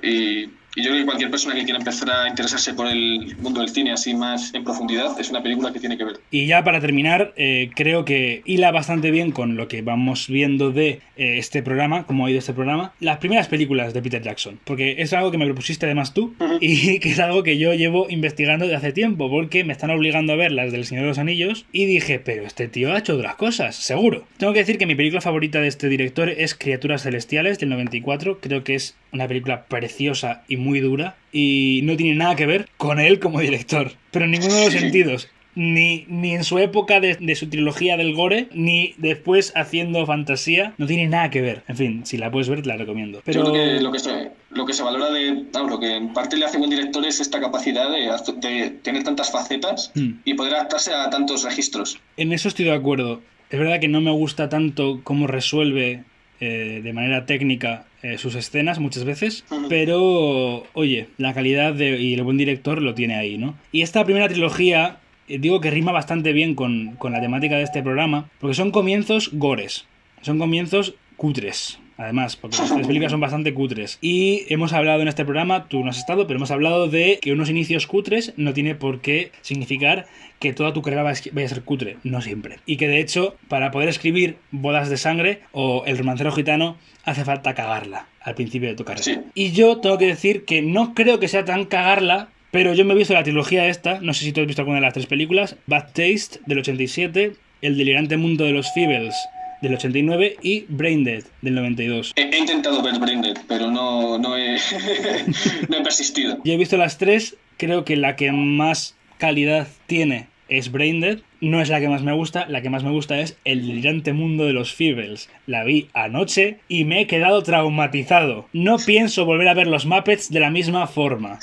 Y yo creo que cualquier persona que quiera empezar a interesarse por el mundo del cine así más en profundidad, es una película que tiene que ver. Y ya para terminar, creo que hila bastante bien con lo que vamos viendo de este programa, como ha ido este programa, las primeras películas de Peter Jackson. Porque es algo que me propusiste además tú, y que es algo que yo llevo investigando desde hace tiempo, porque me están obligando a ver las del Señor de los Anillos, y dije, pero este tío ha hecho otras cosas, seguro. Tengo que decir que mi película favorita de este director es Criaturas Celestiales, del 94, creo que es una película preciosa y muy dura, y no tiene nada que ver con él como director, pero en ninguno de los sentidos. Ni en su época de su trilogía del gore, ni después haciendo fantasía, no tiene nada que ver. En fin, si la puedes ver, te la recomiendo. Pero yo creo que lo que se valora lo que en parte le hace buen director es esta capacidad de tener tantas facetas y poder adaptarse a tantos registros. En eso estoy de acuerdo. Es verdad que no me gusta tanto cómo resuelve de manera técnica sus escenas muchas veces, pero oye, la calidad y el buen director lo tiene ahí, ¿no? Y esta primera trilogía, digo que rima bastante bien con la temática de este programa, porque son comienzos gores, son comienzos cutres, además, porque las 3 películas son bastante cutres. Y hemos hablado en este programa, tú no has estado, pero hemos hablado de que unos inicios cutres no tiene por qué significar que toda tu carrera vaya a ser cutre, no siempre. Y que de hecho, para poder escribir Bodas de Sangre o El romancero gitano, hace falta cagarla al principio de tu carrera. Sí. Y yo tengo que decir que no creo que sea tan cagarla, pero yo me he visto la trilogía esta, no sé si tú has visto alguna de las 3 películas, Bad Taste del 87, El delirante mundo de los Feebles del 89 y Braindead del 92. He intentado ver Braindead, pero no he, no he persistido. Yo he visto las 3, creo que la que más calidad tiene es Braindead, no es la que más me gusta, la que más me gusta es El delirante mundo de los Feebles. La vi anoche y me he quedado traumatizado. No pienso volver a ver los Muppets de la misma forma.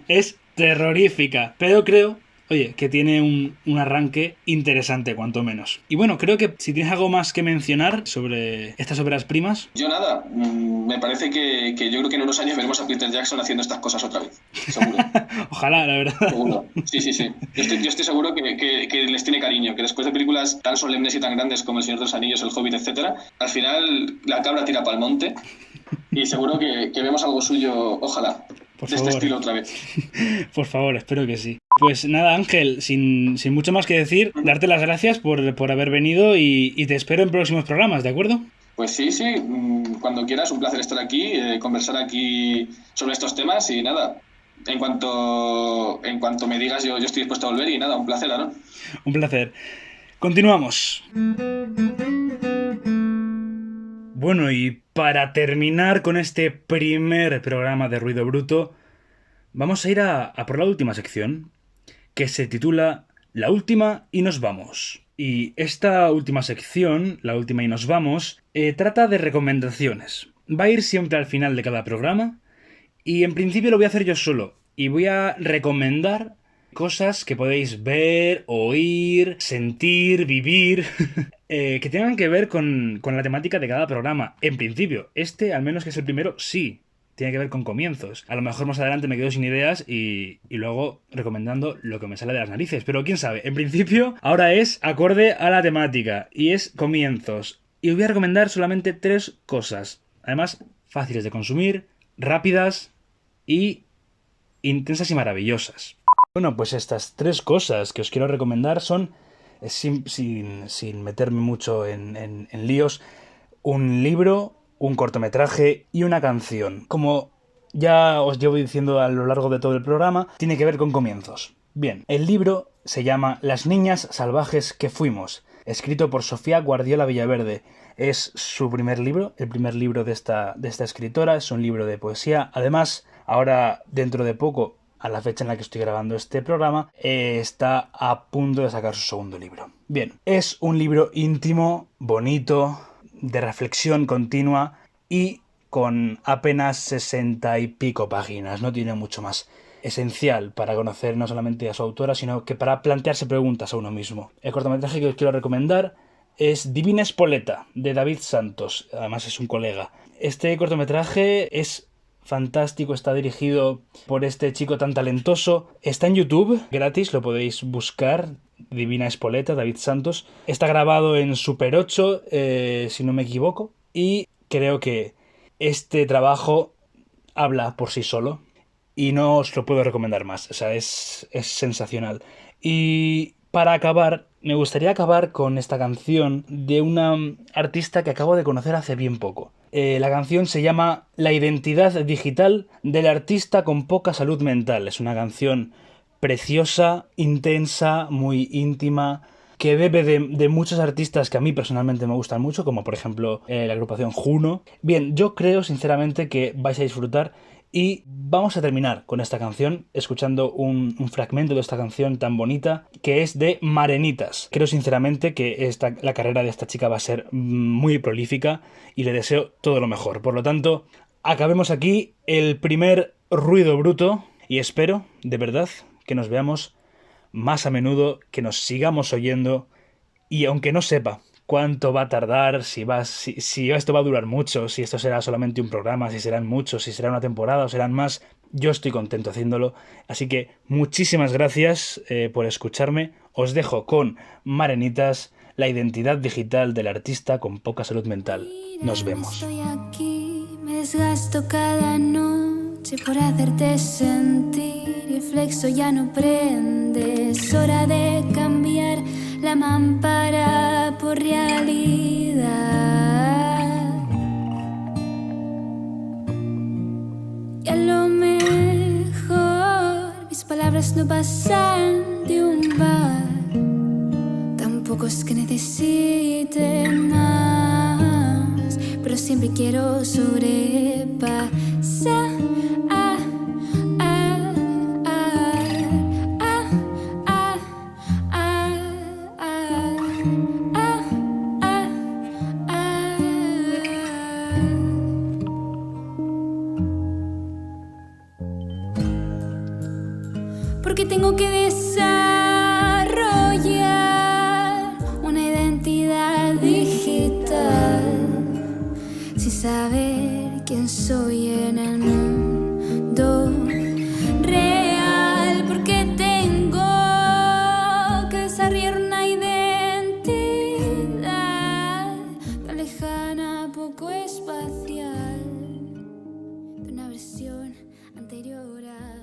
Es terrorífica, pero creo, oye, que tiene un arranque interesante, cuanto menos. Y bueno, creo que si tienes algo más que mencionar sobre estas óperas primas. Yo nada, me parece que yo creo que en unos años veremos a Peter Jackson haciendo estas cosas otra vez, seguro. Ojalá, la verdad. Seguro, sí. Yo estoy seguro que les tiene cariño, que después de películas tan solemnes y tan grandes como El Señor de los Anillos, El Hobbit, etcétera, al final la cabra tira pa'l monte y seguro que vemos algo suyo, ojalá, Por de favor. este estilo otra vez. Por favor, espero que sí. Pues nada, Ángel, sin mucho más que decir, darte las gracias por haber venido y te espero en próximos programas, ¿de acuerdo? Pues sí, cuando quieras, un placer estar aquí, conversar aquí sobre estos temas y nada, en cuanto me digas yo estoy dispuesto a volver y nada, un placer, Aaron. Un placer. Continuamos. Bueno, y para terminar con este primer programa de Ruido Bruto, vamos a ir a por la última sección, que se titula La última y nos vamos. Y esta última sección, La última y nos vamos, trata de recomendaciones. Va a ir siempre al final de cada programa y en principio lo voy a hacer yo solo. Y voy a recomendar cosas que podéis ver, oír, sentir, vivir, que tengan que ver con la temática de cada programa. En principio, al menos que es el primero, sí. Tiene que ver con comienzos. A lo mejor más adelante me quedo sin ideas y luego recomendando lo que me sale de las narices. Pero quién sabe. En principio, ahora es acorde a la temática. Y es comienzos. Y os voy a recomendar solamente 3 cosas. Además, fáciles de consumir, rápidas y intensas y maravillosas. Bueno, pues estas 3 cosas que os quiero recomendar son, sin meterme mucho en líos, un libro, un cortometraje y una canción. Como ya os llevo diciendo a lo largo de todo el programa, tiene que ver con comienzos. Bien, el libro se llama Las niñas salvajes que fuimos, escrito por Sofía Guardiola Villaverde. Es su primer libro, el primer libro de esta escritora, es un libro de poesía. Además, ahora, dentro de poco, a la fecha en la que estoy grabando este programa, está a punto de sacar su segundo libro. Bien, es un libro íntimo, bonito, de reflexión continua y con apenas 60 y pico páginas, no tiene mucho más. Esencial para conocer no solamente a su autora, sino que para plantearse preguntas a uno mismo. El cortometraje que os quiero recomendar es Divina Espoleta, de David Santos, además es un colega. Este cortometraje es fantástico, está dirigido por este chico tan talentoso. Está en YouTube, gratis, lo podéis buscar. Divina Espoleta, David Santos. Está grabado en Super 8, si no me equivoco. Y creo que este trabajo habla por sí solo. Y no os lo puedo recomendar más. O sea, es sensacional. Y para acabar, me gustaría acabar con esta canción de una artista que acabo de conocer hace bien poco. La canción se llama La identidad digital del artista con poca salud mental. Es una canción preciosa, intensa, muy íntima, que bebe de muchos artistas que a mí personalmente me gustan mucho, como por ejemplo la agrupación Juno. Bien, yo creo sinceramente que vais a disfrutar y vamos a terminar con esta canción escuchando un fragmento de esta canción tan bonita que es de Marenitas. Creo sinceramente que la carrera de esta chica va a ser muy prolífica y le deseo todo lo mejor. Por lo tanto, acabemos aquí el primer Ruido Bruto y espero, de verdad, que nos veamos más a menudo, que nos sigamos oyendo y aunque no sepa cuánto va a tardar, si esto va a durar mucho, si esto será solamente un programa, si serán muchos, si será una temporada o serán más, yo estoy contento haciéndolo. Así que muchísimas gracias por escucharme. Os dejo con Marenitas, la identidad digital del artista con poca salud mental. Nos vemos. Estoy aquí, me desgasto cada noche por hacerte sentir y el flexo ya no prende. Es hora de cambiar la mampara por realidad. Y a lo mejor mis palabras no pasan de un bar. Tampoco es que necesite más, pero siempre quiero sobrepasar. Porque tengo que desarrollar una identidad digital sin saber quién soy en el mundo real. Porque tengo que desarrollar una identidad tan lejana, poco espacial, de una versión anterior a